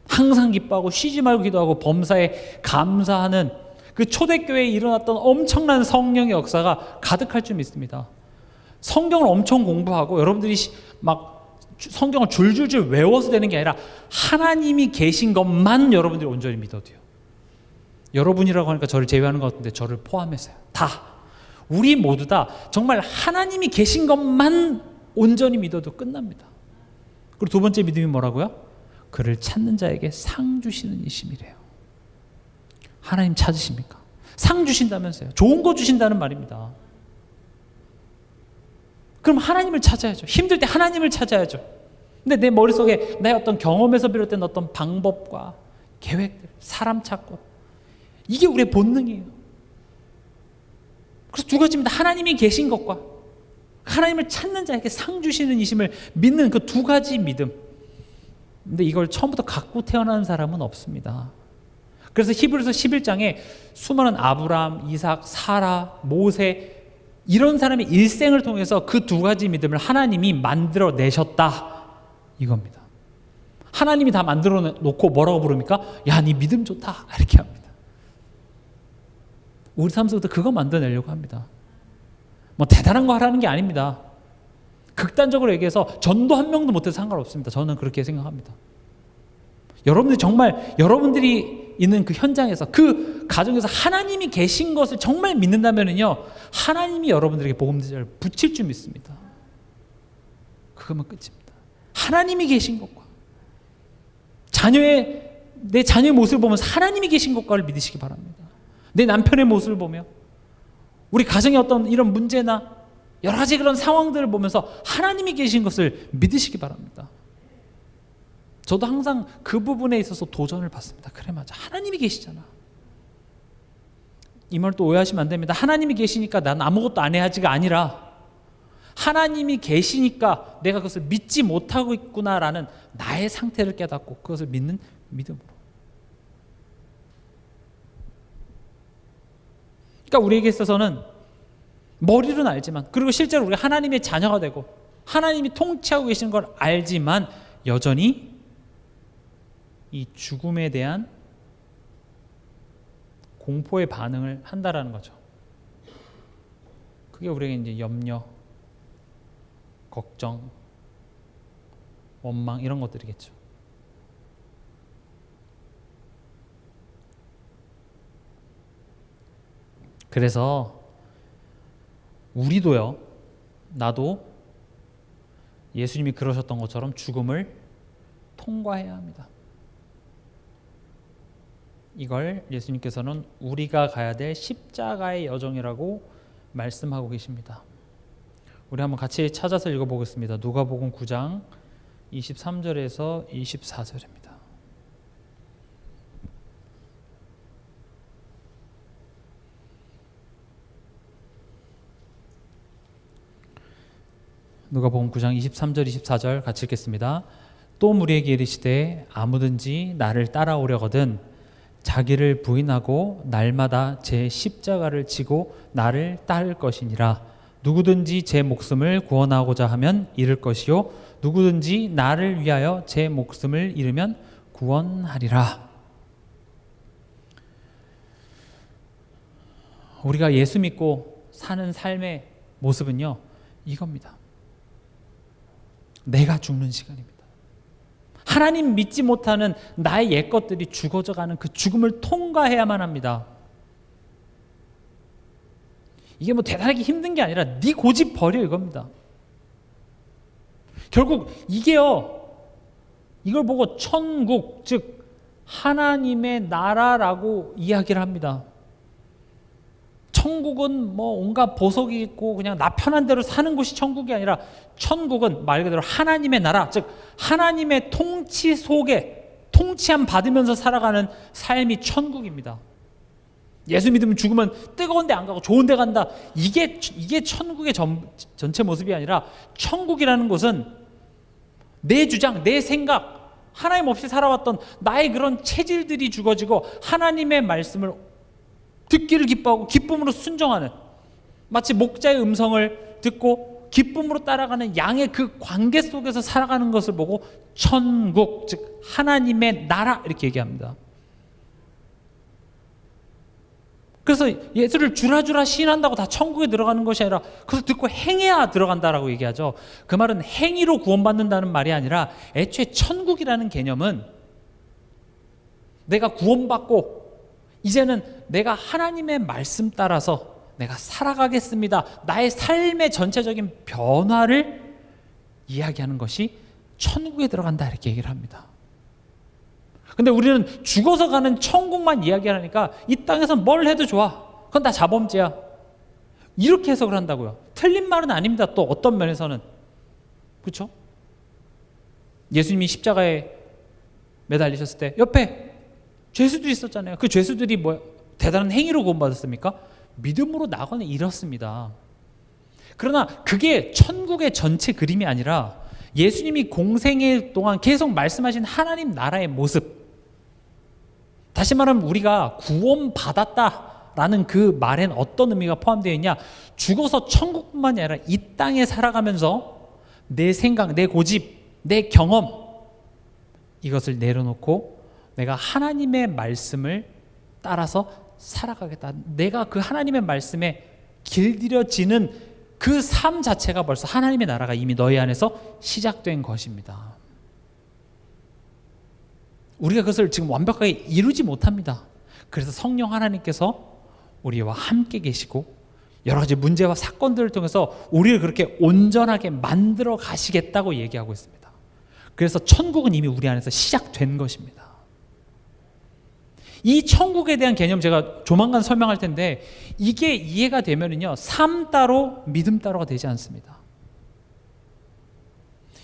항상 기뻐하고 쉬지 말고 기도하고 범사에 감사하는 그 초대교회에 일어났던 엄청난 성령의 역사가 가득할 줄 믿습니다. 성경을 엄청 공부하고 여러분들이 막 성경을 줄줄줄 외워서 되는 게 아니라 하나님이 계신 것만 여러분들이 온전히 믿어도요. 여러분이라고 하니까 저를 제외하는 것 같은데 저를 포함해서요. 다 우리 모두 다 정말 하나님이 계신 것만 온전히 믿어도 끝납니다. 그리고 두 번째 믿음이 뭐라고요? 그를 찾는 자에게 상 주시는 이심이래요. 하나님 찾으십니까? 상 주신다면서요. 좋은 거 주신다는 말입니다. 그럼 하나님을 찾아야죠. 힘들 때 하나님을 찾아야죠. 근데 내 머릿속에 나의 어떤 경험에서 비롯된 어떤 방법과 계획들, 사람 찾고, 이게 우리의 본능이에요. 그래서 두 가지입니다. 하나님이 계신 것과 하나님을 찾는 자에게 상 주시는 이심을 믿는 그 두 가지 믿음. 근데 이걸 처음부터 갖고 태어난 사람은 없습니다. 그래서 히브리서 11장에 수많은 아브라함, 이삭, 사라, 모세, 이런 사람의 일생을 통해서 그 두 가지 믿음을 하나님이 만들어 내셨다, 이겁니다. 하나님이 다 만들어 놓고 뭐라고 부릅니까? 야, 네 믿음 좋다, 이렇게 합니다. 우리 삶 속에서 그거 만들어내려고 합니다. 뭐 대단한 거 하라는 게 아닙니다. 극단적으로 얘기해서 전도 한 명도 못해도 상관없습니다. 저는 그렇게 생각합니다. 여러분들이 정말 여러분들이 있는 그 현장에서, 그 가정에서 하나님이 계신 것을 정말 믿는다면요, 하나님이 여러분들에게 복음을 붙일 줄 믿습니다. 그거면 끝입니다. 하나님이 계신 것과 내 자녀의 모습을 보면서 하나님이 계신 것과를 믿으시기 바랍니다. 내 남편의 모습을 보며, 우리 가정의 어떤 이런 문제나 여러 가지 그런 상황들을 보면서 하나님이 계신 것을 믿으시기 바랍니다. 저도 항상 그 부분에 있어서 도전을 받습니다. 그래, 맞아, 하나님이 계시잖아. 이 말 또 오해하시면 안 됩니다. 하나님이 계시니까 난 아무것도 안 해야지가 아니라 하나님이 계시니까 내가 그것을 믿지 못하고 있구나라는 나의 상태를 깨닫고 그것을 믿는 믿음으로. 그러니까 우리에게 있어서는 머리로는 알지만, 그리고 실제로 우리가 하나님의 자녀가 되고 하나님이 통치하고 계시는 걸 알지만 여전히 이 죽음에 대한 공포의 반응을 한다라는 거죠. 그게 우리에게 이제 염려, 걱정, 원망 이런 것들이겠죠. 그래서 우리도요, 나도 예수님이 그러셨던 것처럼 죽음을 통과해야 합니다. 이걸 예수님께서는 우리가 가야 될 십자가의 여정이라고 말씀하고 계십니다. 우리 한번 같이 찾아서 읽어보겠습니다. 누가복음 9장 23절에서 24절입니다. 누가복음 9장 23절 24절 같이 읽겠습니다. 또 무리에게 이르시되 아무든지 나를 따라오려거든 자기를 부인하고 날마다 제 십자가를 지고 나를 따를 것이니라. 누구든지 제 목숨을 구원하고자 하면 잃을 것이요 누구든지 나를 위하여 제 목숨을 잃으면 구원하리라. 우리가 예수 믿고 사는 삶의 모습은요, 이겁니다. 내가 죽는 시간입니다. 하나님 믿지 못하는 나의 옛것들이 죽어져가는 그 죽음을 통과해야만 합니다. 이게 뭐 대단하게 힘든 게 아니라 네 고집 버려 이겁니다. 결국 이게요, 이걸 보고 천국, 즉 하나님의 나라라고 이야기를 합니다. 천국은 뭐 온갖 보석이 있고 그냥 나 편한 대로 사는 곳이 천국이 아니라 천국은 말 그대로 하나님의 나라, 즉 하나님의 통치 속에 통치함 받으면서 살아가는 삶이 천국입니다. 예수 믿으면 죽으면 뜨거운 데 안 가고 좋은 데 간다. 이게 천국의 전체 모습이 아니라 천국이라는 곳은 내 주장, 내 생각, 하나님 없이 살아왔던 나의 그런 체질들이 죽어지고 하나님의 말씀을 듣기를 기뻐하고 기쁨으로 순종하는, 마치 목자의 음성을 듣고 기쁨으로 따라가는 양의 그 관계 속에서 살아가는 것을 보고 천국, 즉 하나님의 나라 이렇게 얘기합니다. 그래서 예수를 주라주라 시인한다고 다 천국에 들어가는 것이 아니라 그것을 듣고 행해야 들어간다라고 얘기하죠. 그 말은 행위로 구원받는다는 말이 아니라 애초에 천국이라는 개념은 내가 구원받고 이제는 내가 하나님의 말씀 따라서 내가 살아가겠습니다. 나의 삶의 전체적인 변화를 이야기하는 것이 천국에 들어간다 이렇게 얘기를 합니다. 근데 우리는 죽어서 가는 천국만 이야기하니까 이 땅에서 뭘 해도 좋아. 그건 다 자범죄야. 이렇게 해석을 한다고요. 틀린 말은 아닙니다. 또 어떤 면에서는. 그렇죠? 예수님이 십자가에 매달리셨을 때 옆에 죄수들이 있었잖아요. 그 죄수들이 뭐 대단한 행위로 구원받았습니까? 믿음으로 나아가는 일이었습니다. 그러나 그게 천국의 전체 그림이 아니라 예수님이 공생애 동안 계속 말씀하신 하나님 나라의 모습, 다시 말하면 우리가 구원받았다라는 그 말엔 어떤 의미가 포함되어 있냐, 죽어서 천국뿐만이 아니라 이 땅에 살아가면서 내 생각, 내 고집, 내 경험 이것을 내려놓고 내가 하나님의 말씀을 따라서 살아가겠다. 내가 그 하나님의 말씀에 길들여지는 그 삶 자체가 벌써 하나님의 나라가 이미 너희 안에서 시작된 것입니다. 우리가 그것을 지금 완벽하게 이루지 못합니다. 그래서 성령 하나님께서 우리와 함께 계시고 여러 가지 문제와 사건들을 통해서 우리를 그렇게 온전하게 만들어 가시겠다고 얘기하고 있습니다. 그래서 천국은 이미 우리 안에서 시작된 것입니다. 이 천국에 대한 개념 제가 조만간 설명할 텐데 이게 이해가 되면은요, 삶 따로 믿음 따로가 되지 않습니다.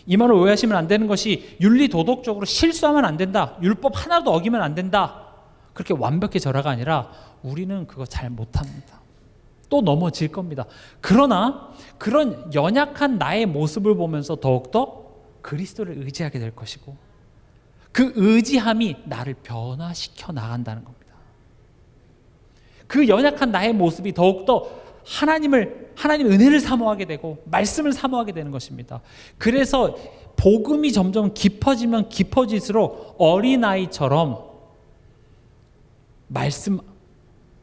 이 말을 오해하시면 안 되는 것이 윤리 도덕적으로 실수하면 안 된다, 율법 하나도 어기면 안 된다, 그렇게 완벽해져라가 아니라 우리는 그거 잘 못합니다. 또 넘어질 겁니다. 그러나 그런 연약한 나의 모습을 보면서 더욱더 그리스도를 의지하게 될 것이고, 그 의지함이 나를 변화시켜 나간다는 겁니다. 그 연약한 나의 모습이 더욱더 하나님 은혜를 사모하게 되고 말씀을 사모하게 되는 것입니다. 그래서 복음이 점점 깊어지면 깊어질수록 어린아이처럼 말씀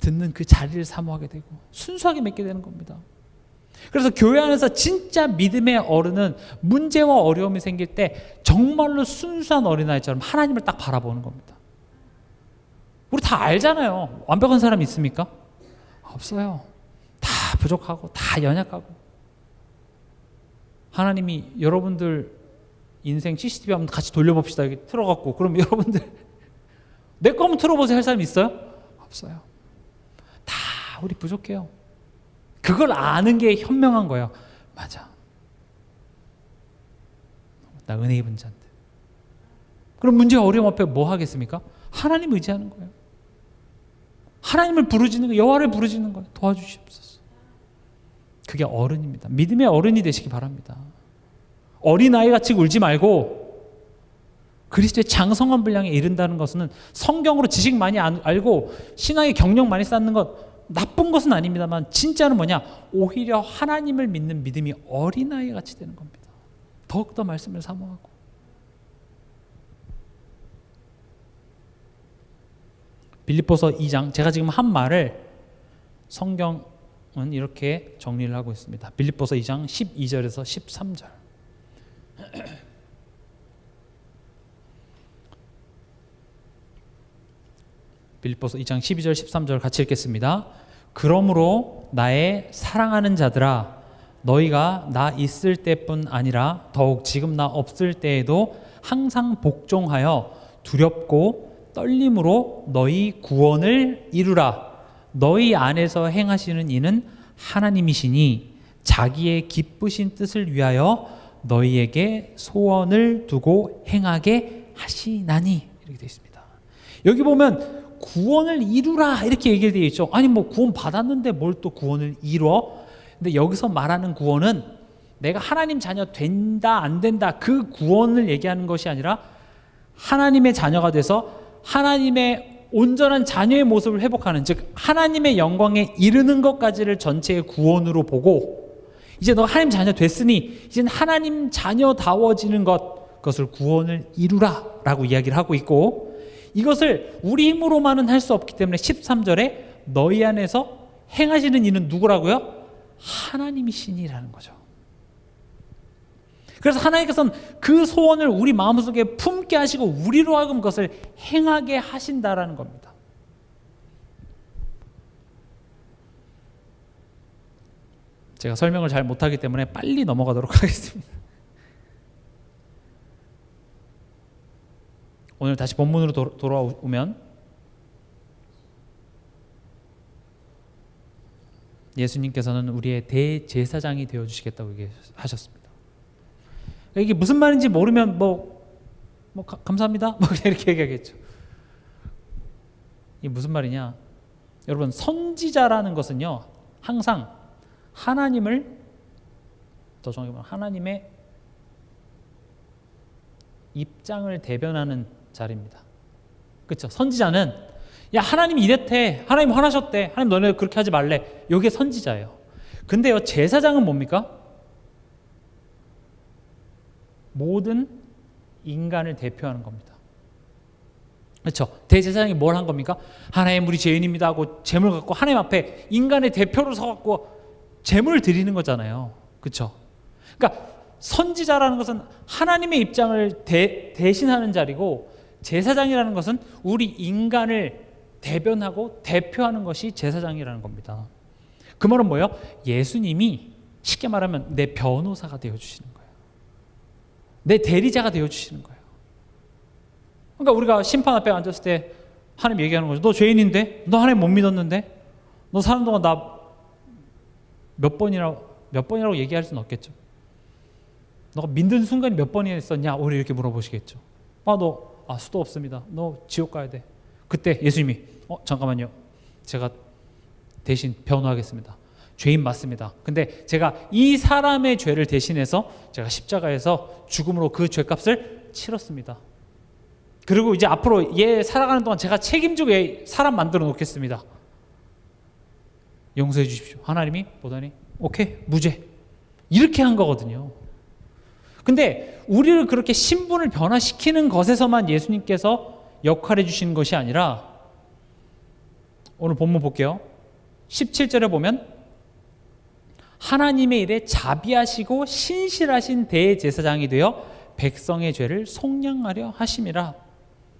듣는 그 자리를 사모하게 되고 순수하게 맺게 되는 겁니다. 그래서 교회 안에서 진짜 믿음의 어른은 문제와 어려움이 생길 때 정말로 순수한 어린아이처럼 하나님을 딱 바라보는 겁니다. 우리 다 알잖아요. 완벽한 사람이 있습니까? 없어요. 다 부족하고 다 연약하고. 하나님이 여러분들 인생 CCTV 한번 같이 돌려봅시다. 여기 틀어갖고 그럼 여러분들 내 거 한번 틀어보세요 할 사람 있어요? 없어요. 다 우리 부족해요. 그걸 아는 게 현명한 거예요. 맞아, 나 은혜 입은 자인데. 그럼 문제 어려움 앞에 뭐 하겠습니까? 하나님 의지하는 거예요. 하나님을 부르짖는 거예요. 여호와를 부르짖는 거예요. 도와주시옵소서. 그게 어른입니다. 믿음의 어른이 되시기 바랍니다. 어린아이같이 울지 말고 그리스도의 장성한 분량에 이른다는 것은 성경으로 지식 많이 알고 신앙의 경력 많이 쌓는 것 나쁜 것은 아닙니다만, 진짜는 뭐냐? 오히려 하나님을 믿는 믿음이 어린아이같이 되는 겁니다. 더욱더 말씀을 사모하고. 빌립보서 2장, 제가 지금 한 말을 성경은 이렇게 정리를 하고 있습니다. 빌립보서 2장 12절에서 13절. 빌립보서 2장 12절 13절 같이 읽겠습니다. 그러므로 나의 사랑하는 자들아, 너희가 나 있을 때뿐 아니라 더욱 지금 나 없을 때에도 항상 복종하여 두렵고 떨림으로 너희 구원을 이루라. 너희 안에서 행하시는 이는 하나님이시니 자기의 기쁘신 뜻을 위하여 너희에게 소원을 두고 행하게 하시나니. 이렇게 되어 있습니다. 여기 보면 구원을 이루라 이렇게 얘기되어 있죠. 아니 뭐 구원 받았는데 뭘 또 구원을 이뤄? 근데 여기서 말하는 구원은 내가 하나님 자녀 된다 안 된다 그 구원을 얘기하는 것이 아니라 하나님의 자녀가 돼서 하나님의 온전한 자녀의 모습을 회복하는, 즉 하나님의 영광에 이르는 것까지를 전체의 구원으로 보고, 이제 너 하나님 자녀 됐으니 이제는 하나님 자녀다워지는 그것을 구원을 이루라 라고 이야기를 하고 있고, 이것을 우리 힘으로만은 할 수 없기 때문에 13절에 너희 안에서 행하시는 이는 누구라고요? 하나님이시니라는 거죠. 그래서 하나님께서는 그 소원을 우리 마음속에 품게 하시고 우리로 하여금 그것을 행하게 하신다라는 겁니다. 제가 설명을 잘 못하기 때문에 빨리 넘어가도록 하겠습니다. 오늘 다시 본문으로 돌아오면 예수님께서는 우리의 대제사장이 되어주시겠다고 얘기하셨습니다. 이게 무슨 말인지 모르면 감사합니다 뭐 이렇게 얘기하겠죠. 이게 무슨 말이냐? 여러분, 선지자라는 것은요 항상 하나님을, 더 정확히 말하면 하나님의 입장을 대변하는 자리입니다. 그렇죠? 선지자는 야 하나님이 이랬대, 하나님 화나셨대, 하나님 너네 그렇게 하지 말래, 이게 선지자예요. 근데요 제사장은 뭡니까? 모든 인간을 대표하는 겁니다. 그렇죠? 대제사장이 뭘 한 겁니까? 하나님 우리 죄인입니다 하고 제물 갖고 하나님 앞에 인간의 대표로 서갖고 제물을 드리는 거잖아요. 그렇죠? 그러니까 선지자라는 것은 하나님의 입장을 대신하는 자리고, 제사장이라는 것은 우리 인간을 대변하고 대표하는 것이 제사장이라는 겁니다. 그 말은 뭐예요? 예수님이 쉽게 말하면 내 변호사가 되어주시는 거예요. 내 대리자가 되어주시는 거예요. 그러니까 우리가 심판 앞에 앉았을 때 하나님 얘기하는 거죠. 너 죄인인데? 너 하나님 못 믿었는데? 너 사는 동안 나 몇 번이라고 얘기할 수는 없겠죠. 너가 믿는 순간이 몇 번이나 있었냐? 오히려 이렇게 물어보시겠죠. 수도 없습니다. 너 지옥 가야 돼. 그때 예수님이 잠깐만요. 제가 대신 변호하겠습니다. 죄인 맞습니다. 근데 제가 이 사람의 죄를 대신해서 제가 십자가에서 죽음으로 그 죄값을 치렀습니다. 그리고 이제 앞으로 얘 살아가는 동안 제가 책임지고 얘 사람 만들어 놓겠습니다. 용서해 주십시오. 하나님이 보더니 오케이, 무죄. 이렇게 한 거거든요. 근데 우리를 그렇게 신분을 변화시키는 것에서만 예수님께서 역할해 주시는 것이 아니라, 오늘 본문 볼게요. 17절에 보면 하나님의 일에 자비하시고 신실하신 대제사장이 되어 백성의 죄를 속량하려 하심이라.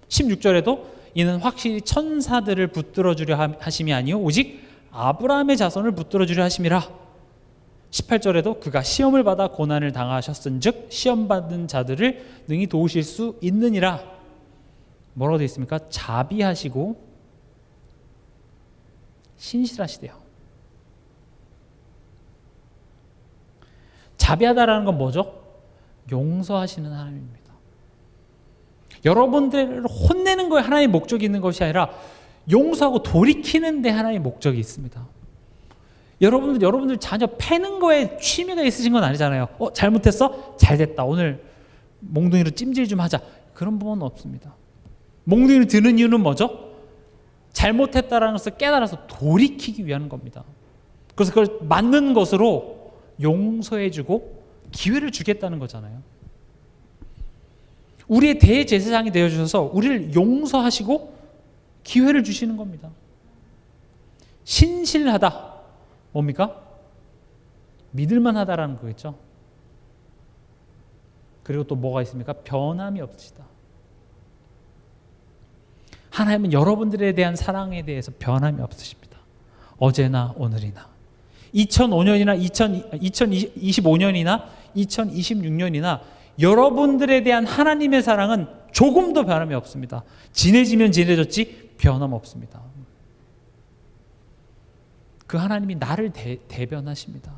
16절에도 이는 확실히 천사들을 붙들어 주려 하심이 아니요 오직 아브라함의 자손을 붙들어 주려 하심이라. 18절에도 그가 시험을 받아 고난을 당하셨은즉 시험 받는 자들을 능히 도우실 수 있느니라. 뭐라고 되어 있습니까? 자비하시고 신실하시대요. 자비하다라는 건 뭐죠? 용서하시는 하나님입니다. 여러분들을 혼내는 거에 하나님의 목적이 있는 것이 아니라 용서하고 돌이키는 데 하나님의 목적이 있습니다. 여러분들 자녀 패는 거에 취미가 있으신 건 아니잖아요. 잘못했어? 잘됐다. 오늘 몽둥이로 찜질 좀 하자. 그런 부분은 없습니다. 몽둥이를 드는 이유는 뭐죠? 잘못했다라는 것을 깨달아서 돌이키기 위한 겁니다. 그래서 그걸 맞는 것으로 용서해주고 기회를 주겠다는 거잖아요. 우리의 대제사장이 되어주셔서 우리를 용서하시고 기회를 주시는 겁니다. 신실하다. 뭡니까? 믿을만하다라는 거겠죠. 그리고 또 뭐가 있습니까? 변함이 없으시다. 하나님은 여러분들에 대한 사랑에 대해서 변함이 없으십니다. 어제나 오늘이나 2005년이나 2025년이나 2026년이나 여러분들에 대한 하나님의 사랑은 조금도 변함이 없습니다. 진해지면 진해졌지 변함없습니다. 그 하나님이 나를 대변하십니다.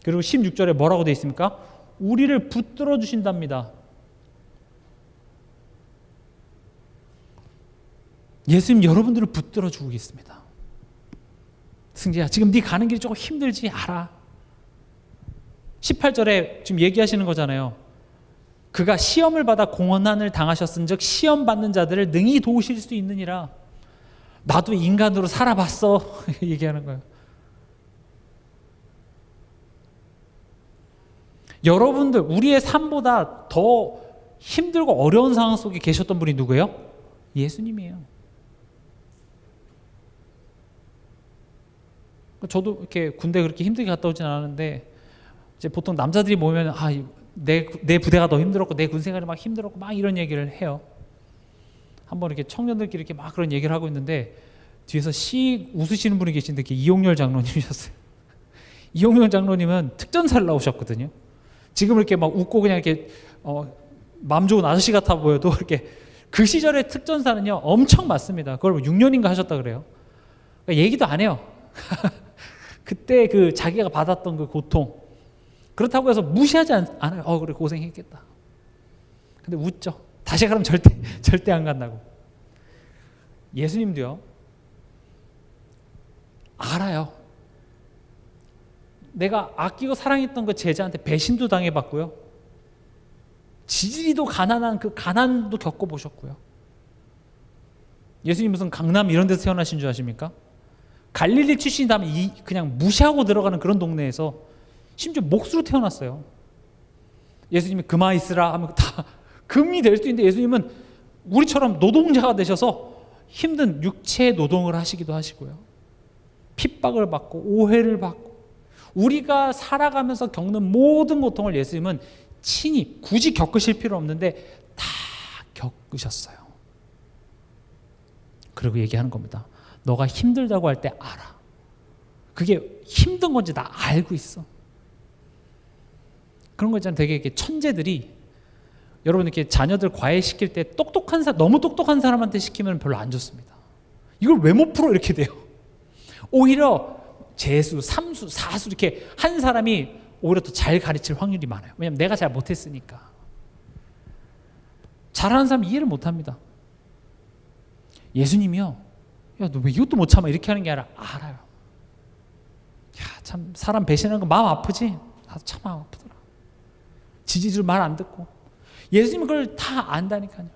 그리고 16절에 뭐라고 되어 있습니까? 우리를 붙들어 주신답니다. 예수님 여러분들을 붙들어 주고 있습니다. 승재야, 지금 네 가는 길이 조금 힘들지 알아. 18절에 지금 얘기하시는 거잖아요. 그가 시험을 받아 고난을 당하셨은즉 시험 받는 자들을 능히 도우실 수 있느니라. 나도 인간으로 살아봤어. 얘기하는 거예요. 여러분들 우리의 삶보다 더 힘들고 어려운 상황 속에 계셨던 분이 누구예요? 예수님이에요. 저도 이렇게 군대 그렇게 힘들게 갔다 오진 않았는데 이제 보통 남자들이 모이면 내 부대가 더 힘들었고 내 군 생활이 막 힘들었고 막 이런 얘기를 해요. 한번 이렇게 청년들끼리 이렇게 막 그런 얘기를 하고 있는데 뒤에서 씩 웃으시는 분이 계신데 그게 이용렬 장로님이셨어요. 이용렬 장로님은 특전사를 나오셨거든요. 지금 이렇게 막 웃고 그냥 이렇게 마음 좋은 아저씨 같아 보여도 이렇게 그 시절의 특전사는요 엄청 많습니다. 그걸 6년인가 하셨다 그래요. 그러니까 얘기도 안 해요. 그때 그 자기가 받았던 그 고통, 그렇다고 해서 무시하지 않아요. 그래 고생했겠다. 근데 웃죠. 다시 가면 절대 안 간다고. 예수님도요 알아요. 내가 아끼고 사랑했던 그 제자한테 배신도 당해봤고요. 지지리도 가난한 그 가난도 겪어보셨고요. 예수님 무슨 강남 이런 데서 태어나신 줄 아십니까? 갈릴리 출신이라면 그냥 무시하고 들어가는 그런 동네에서 심지어 목수로 태어났어요. 예수님이 그만 있으라 하면 다 금이 될 수 있는데 예수님은 우리처럼 노동자가 되셔서 힘든 육체 노동을 하시기도 하시고요. 핍박을 받고 오해를 받고 우리가 살아가면서 겪는 모든 고통을 예수님은 친히 굳이 겪으실 필요 없는데 다 겪으셨어요. 그리고 얘기하는 겁니다. 너가 힘들다고 할 때 알아. 그게 힘든 건지 나 알고 있어. 그런 거 있잖아요. 되게 이렇게 천재들이 여러분 이렇게 자녀들 과외 시킬 때 똑똑한 사람, 너무 똑똑한 사람한테 시키면 별로 안 좋습니다. 이걸 왜 못 풀어 이렇게 돼요. 오히려 재수, 삼수, 사수 이렇게 한 사람이 오히려 더 잘 가르칠 확률이 많아요. 왜냐하면 내가 잘 못했으니까. 잘하는 사람 이해를 못합니다. 예수님이요, 야, 너 왜 이것도 못 참아 이렇게 하는 게 아니라 알아요. 야, 참 사람 배신하는 거 마음 아프지? 나도 참 마음 아프더라. 지지줄 말 안 듣고. 예수님은 그걸 다 안다니까요.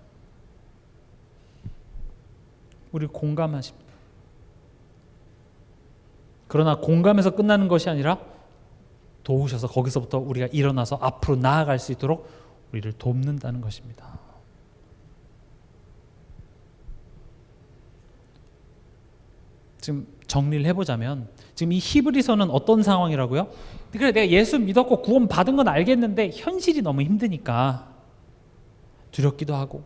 우리 공감하십니다. 그러나 공감해서 끝나는 것이 아니라 도우셔서 거기서부터 우리가 일어나서 앞으로 나아갈 수 있도록 우리를 돕는다는 것입니다. 지금 정리를 해보자면 지금 이 히브리서는 어떤 상황이라고요? 그래, 내가 예수 믿었고 구원 받은 건 알겠는데 현실이 너무 힘드니까 두렵기도 하고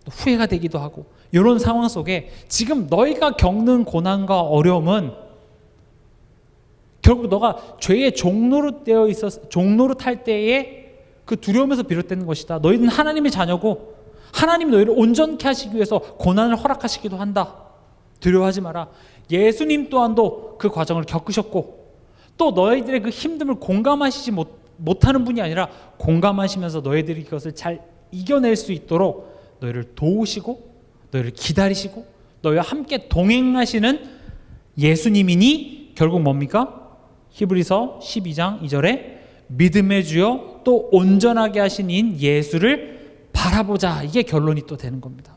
또 후회가 되기도 하고 이런 상황 속에 지금 너희가 겪는 고난과 어려움은 결국 너가 죄의 종로로 되어 있어서 종로로 탈 때에 그 두려움에서 비롯되는 것이다. 너희는 하나님의 자녀고 하나님이 너희를 온전케 하시기 위해서 고난을 허락하시기도 한다. 두려워하지 마라. 예수님 또한도 그 과정을 겪으셨고 또 너희들의 그 힘듦을 공감하시지 못하는 분이 아니라 공감하시면서 너희들이 그것을 잘 이겨낼 수 있도록 너희를 도우시고 너희를 기다리시고 너희와 함께 동행하시는 예수님이니 결국 뭡니까? 히브리서 12장 2절에 믿음의 주여 또 온전하게 하신 이인 예수를 바라보자. 이게 결론이 또 되는 겁니다.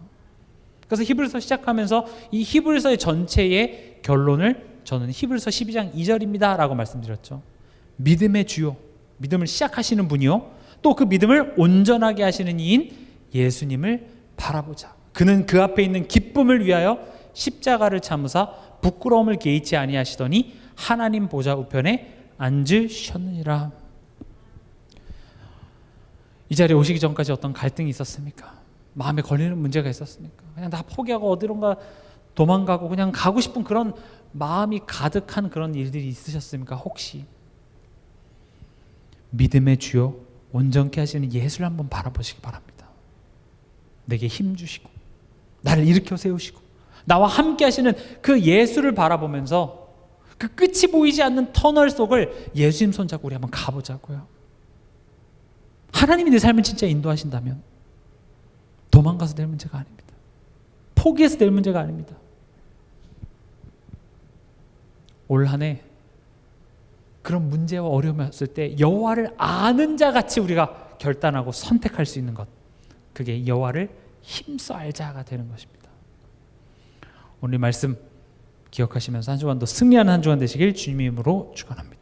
그래서 히브리서 시작하면서 이 히브리서의 전체의 결론을 저는 히브리서 12장 2절입니다 라고 말씀드렸죠. 믿음의 주요, 믿음을 시작하시는 분이요 또 그 믿음을 온전하게 하시는 이인 예수님을 바라보자. 그는 그 앞에 있는 기쁨을 위하여 십자가를 참으사 부끄러움을 개의치 아니하시더니 하나님 보좌 우편에 앉으셨느니라. 이 자리에 오시기 전까지 어떤 갈등이 있었습니까? 마음에 걸리는 문제가 있었습니까? 그냥 다 포기하고 어디론가 도망가고 그냥 가고 싶은 그런 마음이 가득한 그런 일들이 있으셨습니까? 혹시 믿음의 주요 온전케 하시는 예수를 한번 바라보시기 바랍니다. 내게 힘 주시고 나를 일으켜 세우시고 나와 함께 하시는 그 예수를 바라보면서 그 끝이 보이지 않는 터널 속을 예수님 손잡고 우리 한번 가보자고요. 하나님이 내 삶을 진짜 인도하신다면 도망가서 될 문제가 아닙니다. 포기해서 될 문제가 아닙니다. 올 한 해 그런 문제와 어려움이 왔을 때 여호와를 아는 자 같이 우리가 결단하고 선택할 수 있는 것, 그게 여호와를 힘써 알자가 되는 것입니다. 오늘 말씀 기억하시면서 한 주간도 승리하는 한 주간 되시길 주님의 이름으로 축원합니다.